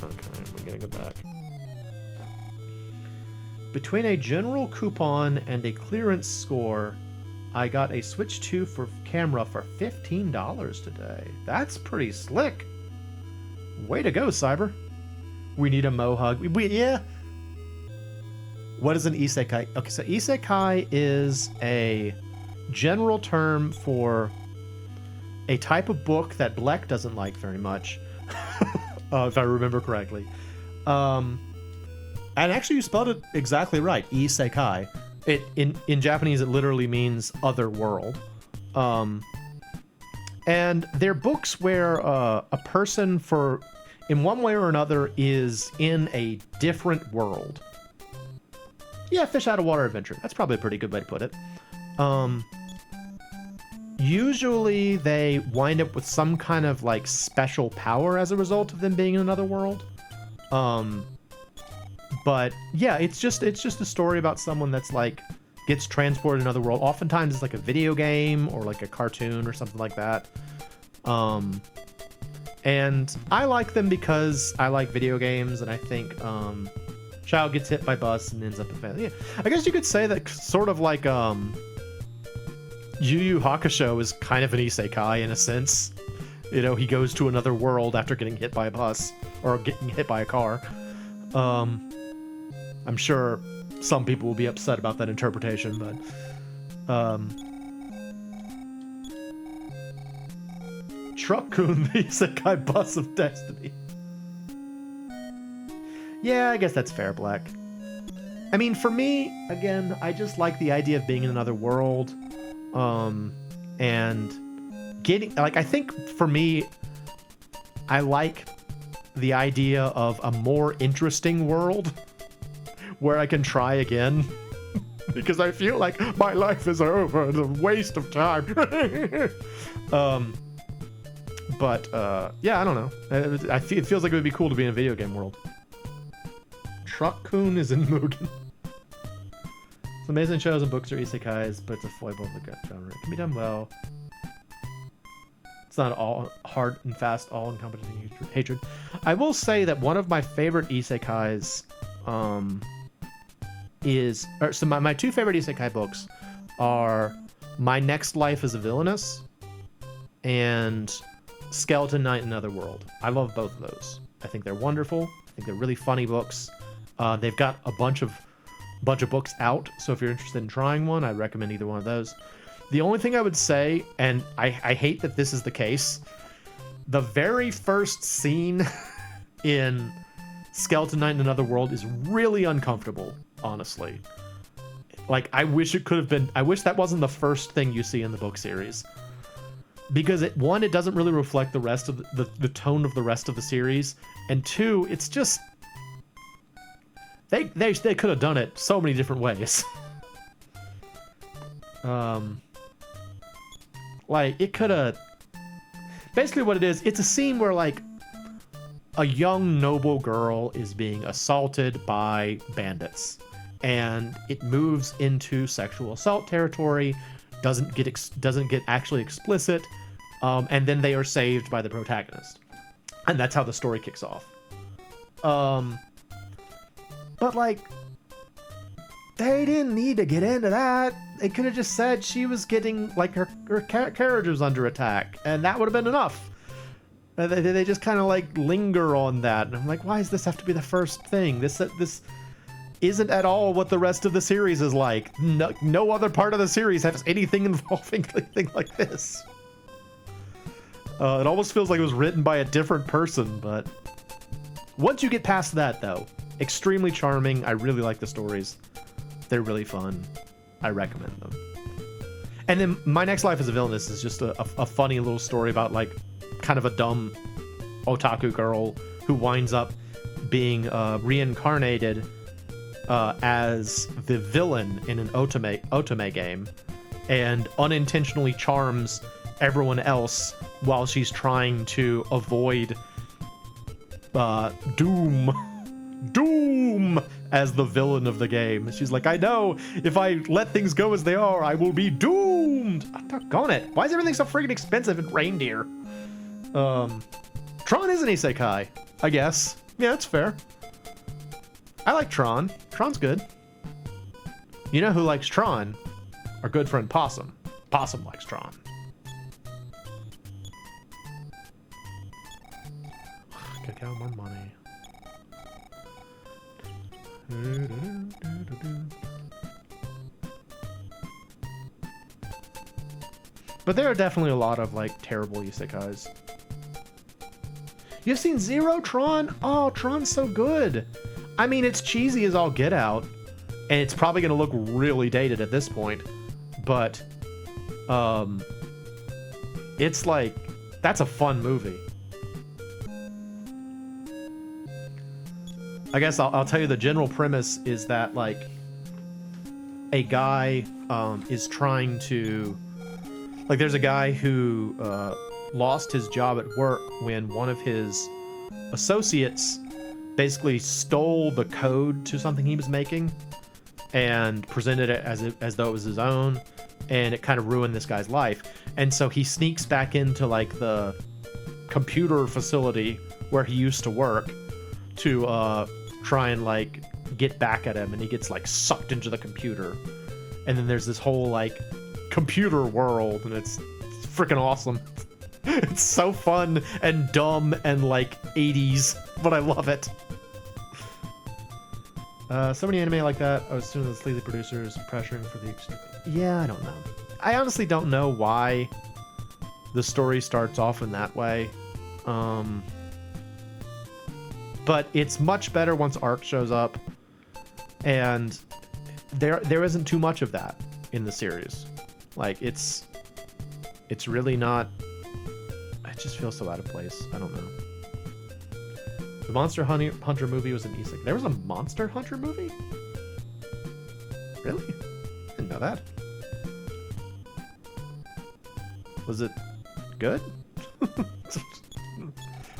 Okay, we're gonna go back. Between a general coupon and a clearance score, I got a Switch 2 for camera for $15 today. That's pretty slick. Way to go, Cyber. We need a Mo hug. Yeah. What is an isekai? Okay, so isekai is a general term for a type of book that Bleck doesn't like very much, if I remember correctly. And actually, you spelled it exactly right. Isekai. It in Japanese, it literally means other world. And they're books where a person, in one way or another, is in a different world. Yeah, fish out of water adventure. That's probably a pretty good way to put it. Usually they wind up with some kind of like special power as a result of them being in another world. But yeah, it's just a story about someone that's like gets transported to another world. Oftentimes it's like a video game or like a cartoon or something like that. And I like them because I like video games, and I think child gets hit by bus and ends up in family. Yeah, I guess you could say that sort of like Yu Yu Hakusho is kind of an isekai in a sense. You know, he goes to another world after getting hit by a bus or getting hit by a car. I'm sure some people will be upset about that interpretation, but Truck-kun, the isekai bus of destiny. Yeah, I guess that's fair, Black. I mean, for me, again, I just like the idea of being in another world. And getting, like, I think for me, I like the idea of a more interesting world where I can try again. Because I feel like my life is over. It's a waste of time. Yeah, I don't know. It feels like it would be cool to be in a video game world. Truck-kun is in Mugen. It's amazing shows and books are isekais, but it's a foible of the genre. It can be done well. It's not all hard and fast, all encompassing hatred. I will say that one of my favorite isekais so my two favorite isekai books are My Next Life as a Villainess and Skeleton Knight in Another World. I love both of those. I think they're wonderful. I think they're really funny books. They've got a bunch of books out, so if you're interested in trying one, I recommend either one of those. The only thing I would say, and I hate that this is the case, the very first scene in Skeleton Knight in Another World is really uncomfortable, honestly. Like, I wish it could have been, I wish that wasn't the first thing you see in the book series. Because it doesn't really reflect the rest of the tone of the rest of the series, and two, it's just, they could have done it so many different ways. Like, it could have, basically what it is, it's a scene where like a young noble girl is being assaulted by bandits, and it moves into sexual assault territory, doesn't get actually explicit, and then they are saved by the protagonist, and that's how the story kicks off. But like, they didn't need to get into that. They could have just said she was getting, like, her carriage was under attack, and that would have been enough. They just kind of like linger on that, and I'm like, why does this have to be the first thing? This isn't at all what the rest of the series is like. No other part of the series has anything involving anything like this. It almost feels like it was written by a different person, but once you get past that, though, extremely charming. I really like the stories. They're really fun. I recommend them. And then My Next Life as a Villainess is just a funny little story about like kind of a dumb otaku girl who winds up being reincarnated as the villain in an otome game, and unintentionally charms everyone else while she's trying to avoid Doom as the villain of the game. She's like, I know if I let things go as they are, I will be doomed. Oh, doggone it. Why is everything so freaking expensive in Reindeer? Tron is an isekai, I guess. Yeah, that's fair. I like Tron. Tron's good. You know who likes Tron? Our good friend Possum. Possum likes Tron. Gotta get more money. But there are definitely a lot of like terrible isekais. You've seen Zero Tron? Oh, Tron's so good. I mean, it's cheesy as all get out, and it's probably gonna look really dated at this point, but it's like, that's a fun movie. I guess I'll tell you the general premise is that like a guy is trying to, like, there's a guy who lost his job at work when one of his associates basically stole the code to something he was making and presented it as though it was his own, and it kind of ruined this guy's life. And so he sneaks back into like the computer facility where he used to work to try and like get back at him, and he gets like sucked into the computer, and then there's this whole like computer world, and it's freaking awesome. It's so fun and dumb and like 80s, but I love it. So many anime like that. I was assuming the sleazy producers pressuring for the yeah, I don't know. I honestly don't know why the story starts off in that way. But it's much better once Arc shows up, and there isn't too much of that in the series. Like, it's really not. It just feels so out of place. I don't know. The Monster Hunter movie was an isekai. There was a Monster Hunter movie? Really? Didn't know that. Was it good?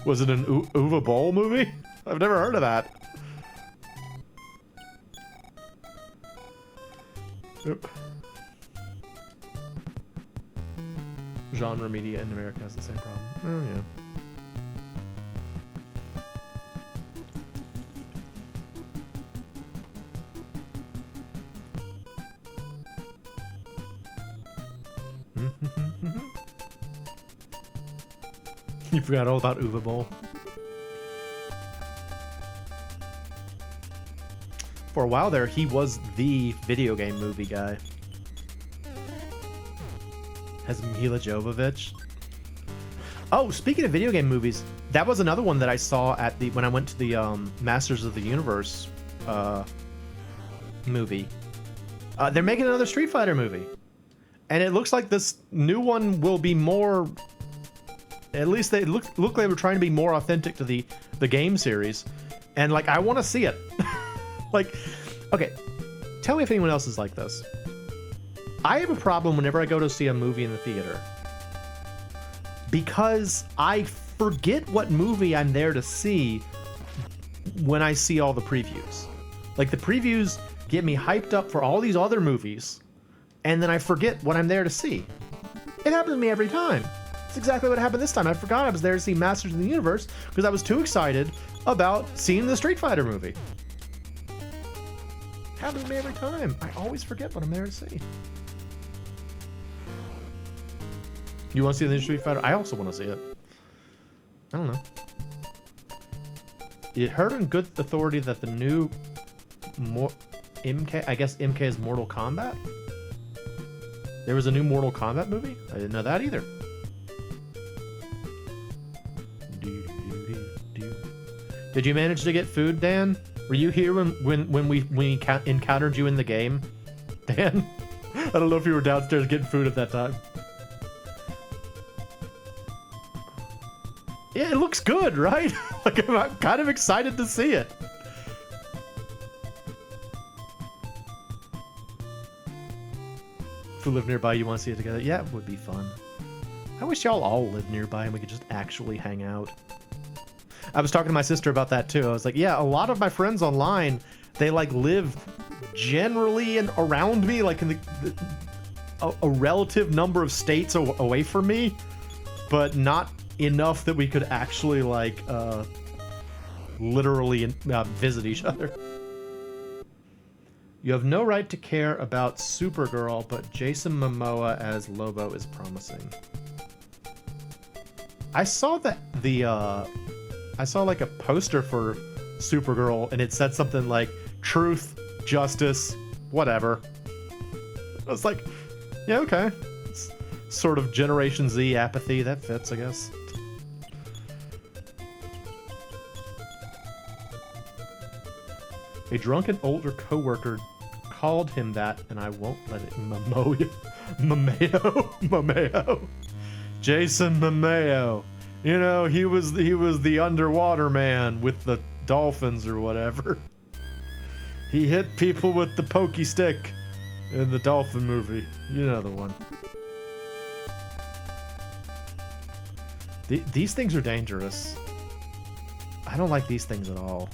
Was it an Uwe Boll movie? I've never heard of that. Yep. Genre media in America has the same problem. Oh, yeah. You forgot all about Uwe Boll. For a while there, he was the video game movie guy. Has Mila Jovovich. Oh, speaking of video game movies, that was another one that I saw at when I went to the Masters of the Universe movie. They're making another Street Fighter movie, and it looks like this new one will be more. At least they look like they were trying to be more authentic to the game series, and like I want to see it. Like, okay, tell me if anyone else is like this. I have a problem whenever I go to see a movie in the theater because I forget what movie I'm there to see when I see all the previews. Like, the previews get me hyped up for all these other movies, and then I forget what I'm there to see. It happens to me every time. It's exactly what happened this time. I forgot I was there to see Masters of the Universe because I was too excited about seeing the Street Fighter movie. Happens to me every time. I always forget what I'm there to see. You want to see the new Street Fighter? I also want to see it. I don't know. It heard on good authority that the new MK, I guess MK is Mortal Kombat? There was a new Mortal Kombat movie? I didn't know that either. Did you manage to get food, Dan? Were you here when we encountered you in the game, Dan? I don't know if you were downstairs getting food at that time. Yeah, it looks good, right? Like, I'm kind of excited to see it. If we live nearby, you want to see it together? Yeah, it would be fun. I wish y'all all lived nearby and we could just actually hang out. I was talking to my sister about that too. I was like, yeah, a lot of my friends online, they like live generally and around me, like in a relative number of states away from me, but not enough that we could actually like literally visit each other. You have no right to care about Supergirl, but Jason Momoa as Lobo is promising. I saw that I saw like a poster for Supergirl, and it said something like truth, justice, whatever. I was like, yeah, okay. It's sort of Generation Z apathy. That fits, I guess. A drunken older coworker called him that, and I won't let it. Momeo. Jason Momoa. You know, he was the underwater man with the dolphins or whatever. He hit people with the pokey stick in the dolphin movie. You know the one. These things are dangerous. I don't like these things at all.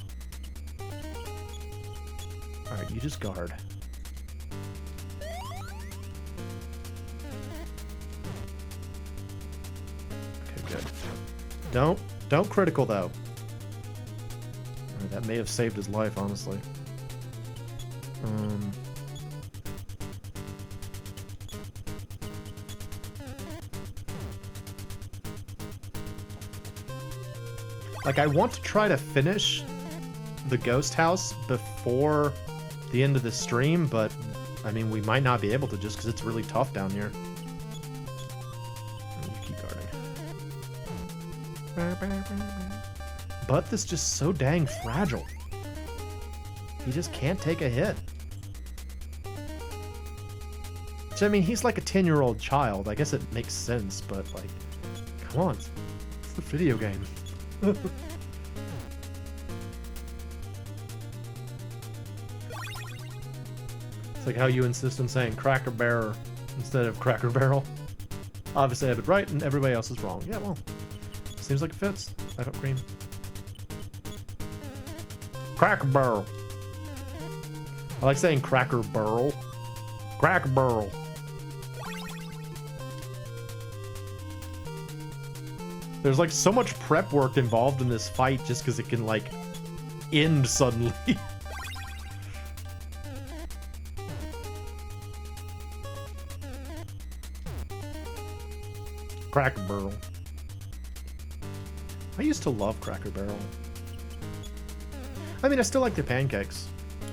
Alright, you just guard. Okay, good. Don't critical though. Alright, that may have saved his life, honestly. Like, I want to try to finish the ghost house before the end of the stream, but I mean, we might not be able to just because it's really tough down here. You keep guarding. But this is just so dang fragile. He just can't take a hit. So, I mean, he's like a 10-year-old child. I guess it makes sense, but like, come on. It's a video game. It's like how you insist on saying Cracker Barrel instead of Cracker Barrel. Obviously I have it right and everybody else is wrong. Yeah, well, seems like it fits. I don't cream. Cracker Barrel. I like saying Cracker Barrel. Cracker Barrel. There's like so much prep work involved in this fight just because it can like end suddenly. Cracker Barrel. I used to love Cracker Barrel. I mean, I still like their pancakes.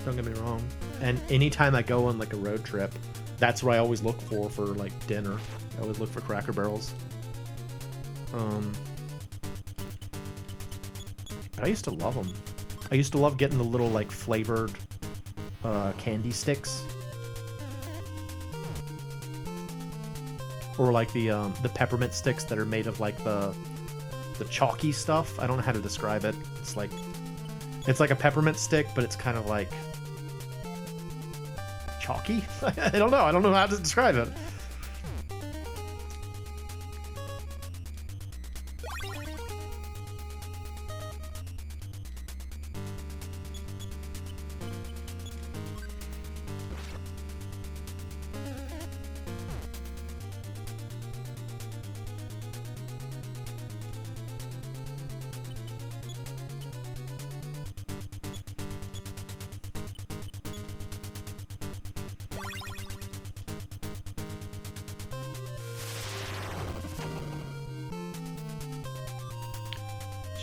Don't get me wrong. And anytime I go on like a road trip, that's what I always look for like dinner. I always look for Cracker Barrels. But I used to love them. I used to love getting the little like flavored candy sticks. Or like the peppermint sticks that are made of like the chalky stuff. I don't know how to describe it. It's like a peppermint stick, but it's kind of like chalky. I don't know. I don't know how to describe it.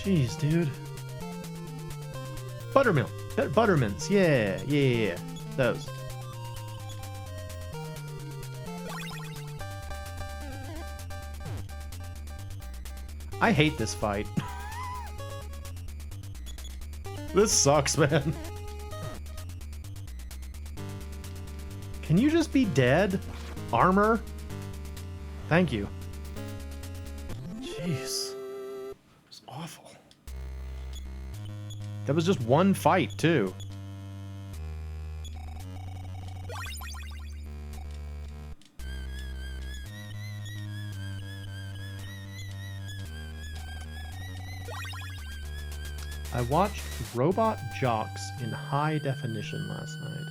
Jeez, dude. Buttermilk. Buttermints. Yeah. Those. I hate this fight. This sucks, man. Can you just be dead? Armor? Thank you. Jeez. It's awful. That was just one fight, too. I watched Robot Jocks in high definition last night.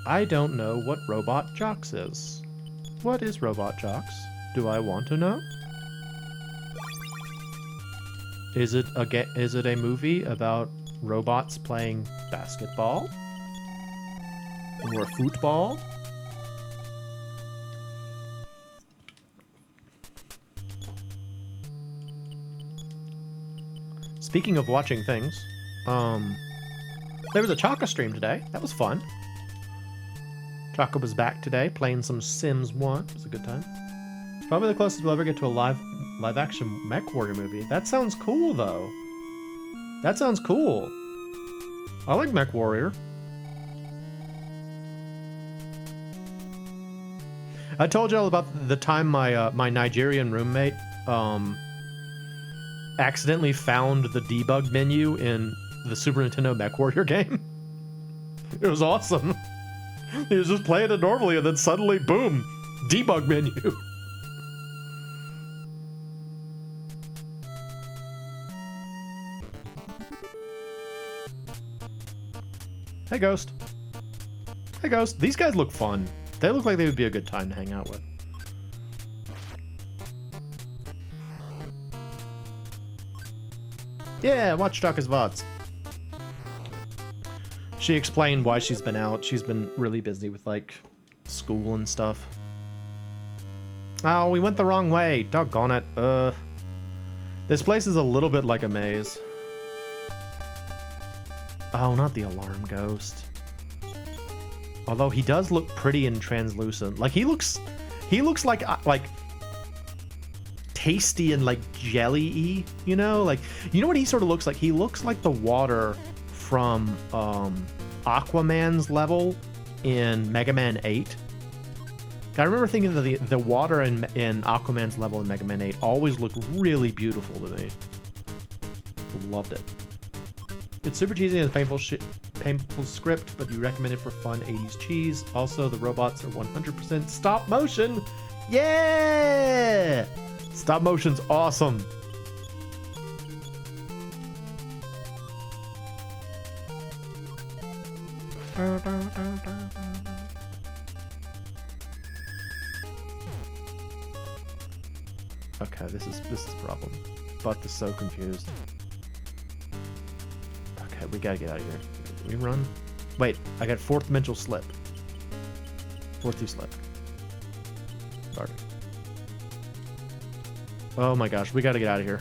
I don't know what Robot Jocks is. What is Robot Jocks? Do I want to know? Is it a movie about robots playing basketball? Or football? Speaking of watching things, there was a Chaka stream today. That was fun. Chaka was back today playing some Sims 1. It was a good time. Probably the closest we'll ever get to a live action Mech Warrior movie. That sounds cool though. That sounds cool. I like Mech Warrior. I told y'all about the time my my Nigerian roommate accidentally found the debug menu in the Super Nintendo Mech Warrior game. It was awesome. He was just playing it normally and then suddenly, boom, debug menu. Hey, Ghost. Hey, Ghost. These guys look fun. They look like they would be a good time to hang out with. Yeah, watch Chaka's VODs. She explained why she's been out. She's been really busy with, like, school and stuff. Oh, we went the wrong way. Doggone it. This place is a little bit like a maze. Oh, not the alarm ghost. Although he does look pretty and translucent. Like, he looks like tasty and like jelly-y, you know? Like, you know what he sort of looks like? He looks like the water from Aquaman's level in Mega Man 8. I remember thinking that the water in Aquaman's level in Mega Man 8 always looked really beautiful to me. Loved it. It's super cheesy and painful script, but you recommend it for fun 80s cheese. Also, the robots are 100% stop motion. Yeah! Stop motion's awesome. Okay, this is a problem. Butt is so confused. Okay, we gotta get out of here. We run. Wait, I got fourth dimensional slip. Fourth through slip. Sorry. Oh my gosh, we gotta get out of here.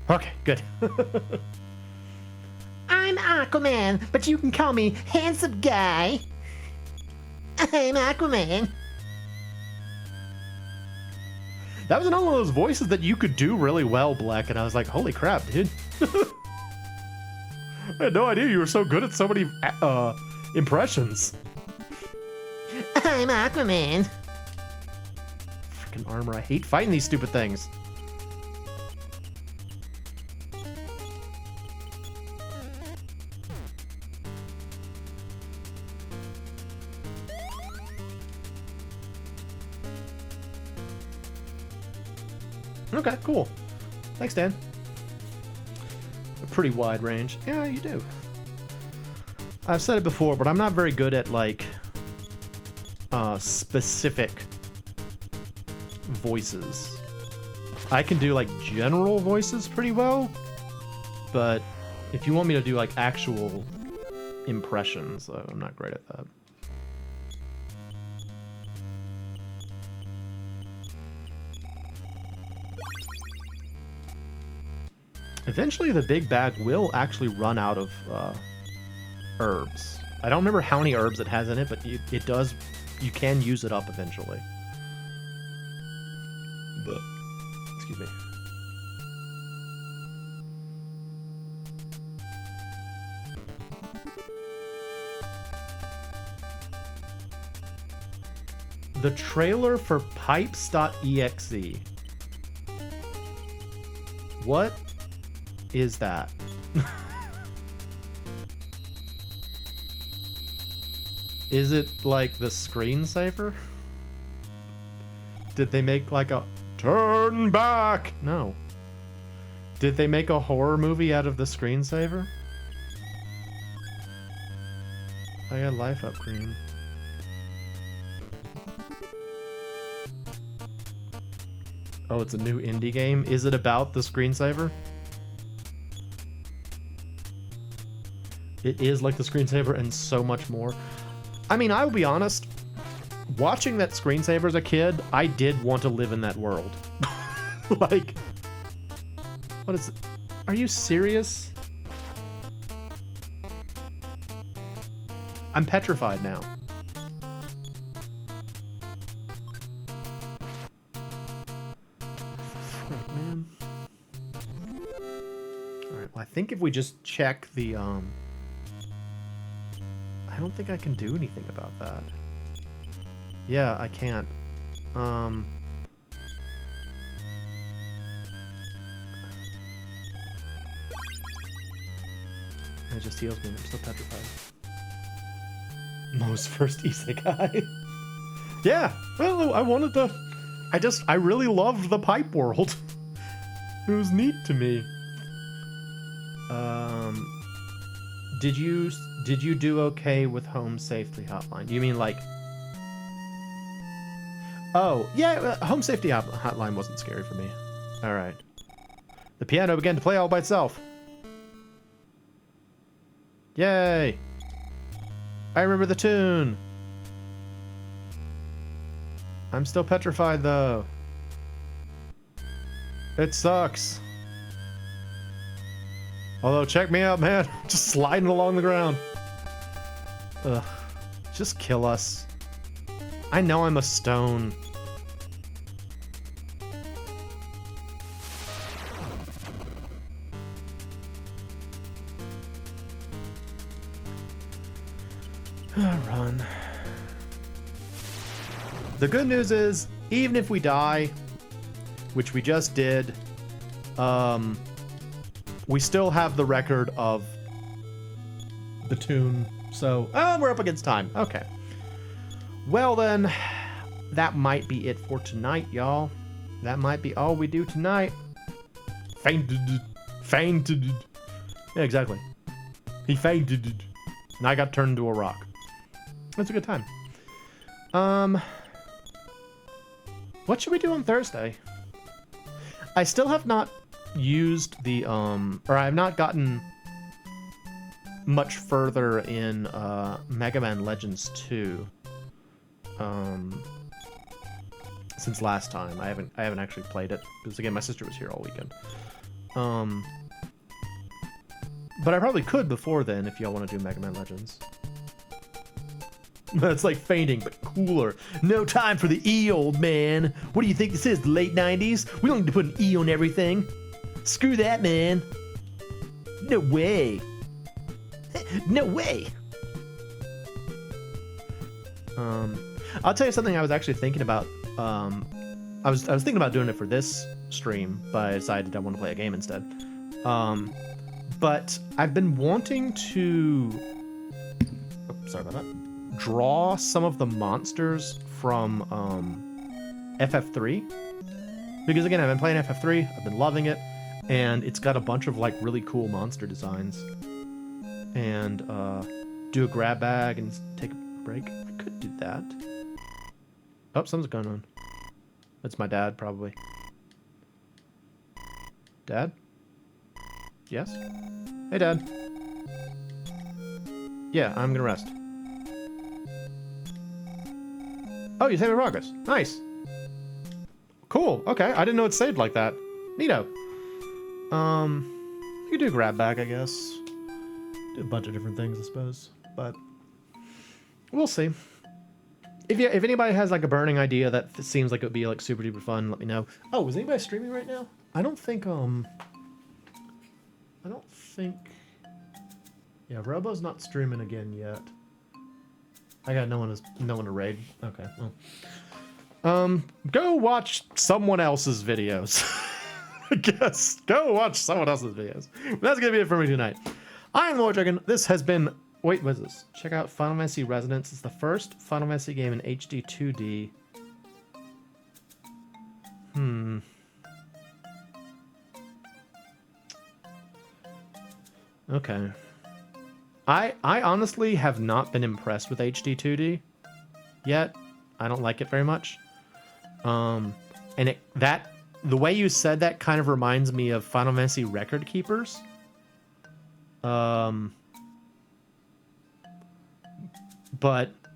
Okay, good. I'm Aquaman, but you can call me Handsome Guy. I'm Aquaman. That was another one of those voices that you could do really well, Black, and I was like, holy crap, dude. I had no idea you were so good at so many impressions. I'm Aquaman. Freaking armor, I hate fighting these stupid things. Okay, cool. Thanks, Dan. A pretty wide range. Yeah, you do. I've said it before, but I'm not very good at, like, specific voices. I can do, like, general voices pretty well, but if you want me to do, like, actual impressions, I'm not great at that. Eventually, the big bag will actually run out of herbs. I don't remember how many herbs it has in it, but it does. You can use it up eventually. But, excuse me. The trailer for Pipes.exe. What is that? Is it like the screensaver? Did they make like a turn back? No. Did they make a horror movie out of the screensaver? I got life up green. Oh, it's a new indie game? Is it about the screensaver? It is like the screensaver and so much more. I mean, I will be honest. Watching that screensaver as a kid, I did want to live in that world. Like, what is it? Are you serious? I'm petrified now. Frick, man. Alright, well, I think if we just check the, I don't think I can do anything about that. Yeah, I can't. It just heals me. I'm still petrified. Moe's first isekai. Yeah, well, I wanted the... I really loved the pipe world. It was neat to me. Did you do okay with home safety hotline? Do you mean like... Oh, yeah, home safety hotline wasn't scary for me. All right. The piano began to play all by itself. Yay! I remember the tune. I'm still petrified, though. It sucks. Although, check me out, man. Just sliding along the ground. Ugh. Just kill us. I know I'm a stone. Run. The good news is, even if we die, which we just did, we still have the record of the tune. So, we're up against time. Okay. Well then, that might be it for tonight, y'all. That might be all we do tonight. Fainted. Fainted. Yeah, exactly. He fainted. And I got turned into a rock. That's a good time. What should we do on Thursday? I still have not used the, or I have not gotten much further in, Mega Man Legends 2. Since last time. I haven't actually played it, because again, my sister was here all weekend. But I probably could before then, if y'all want to do Mega Man Legends. It's like fainting, but cooler. No time for the E, old man. What do you think this is, the late 90s? We don't need to put an E on everything. Screw that, man. No way. No way. I'll tell you something I was actually thinking about. I was thinking about doing it for this stream, but I decided I want to play a game instead. But I've been wanting to... Oh, sorry about that. Draw some of the monsters from FF3. Because again, I've been playing FF3, I've been loving it, and it's got a bunch of like really cool monster designs. And do a grab bag and take a break. I could do that. Oh, something's going on. That's my dad, probably. Dad? Yes? Hey, Dad. Yeah, I'm gonna rest. Oh, you saved my progress. Nice. Cool. Okay, I didn't know it saved like that. Neato. You could do a grab bag, I guess. Do a bunch of different things, I suppose. But we'll see. If anybody has like a burning idea that seems like it would be like super duper fun, let me know. Oh, is anybody streaming right now? I don't think yeah, Robo's not streaming again yet. I got no one to raid. Okay, well. Go watch someone else's videos. I guess. Go watch someone else's videos. But that's gonna be it for me tonight. I am MoeChicken. This has been... Wait, what is this? Check out Final Fantasy Resonance. It's the first Final Fantasy game in HD 2D. Okay. I honestly have not been impressed with HD 2D yet. I don't like it very much. And the way you said that kind of reminds me of Final Fantasy Record Keepers. But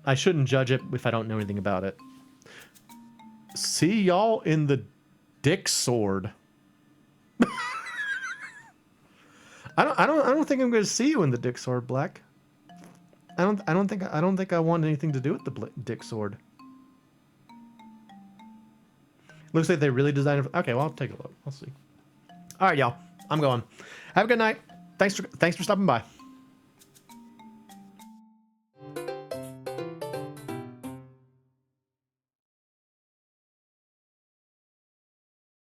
I shouldn't judge it if I don't know anything about it. See y'all in the Dick Sword. I don't think I'm going to see you in the Dick Sword, Black. I don't think I want anything to do with the Dick Sword. Looks like they really designed it. Okay, well, I'll take a look. I'll see. All right, y'all. I'm going. Have a good night. Thanks for stopping by.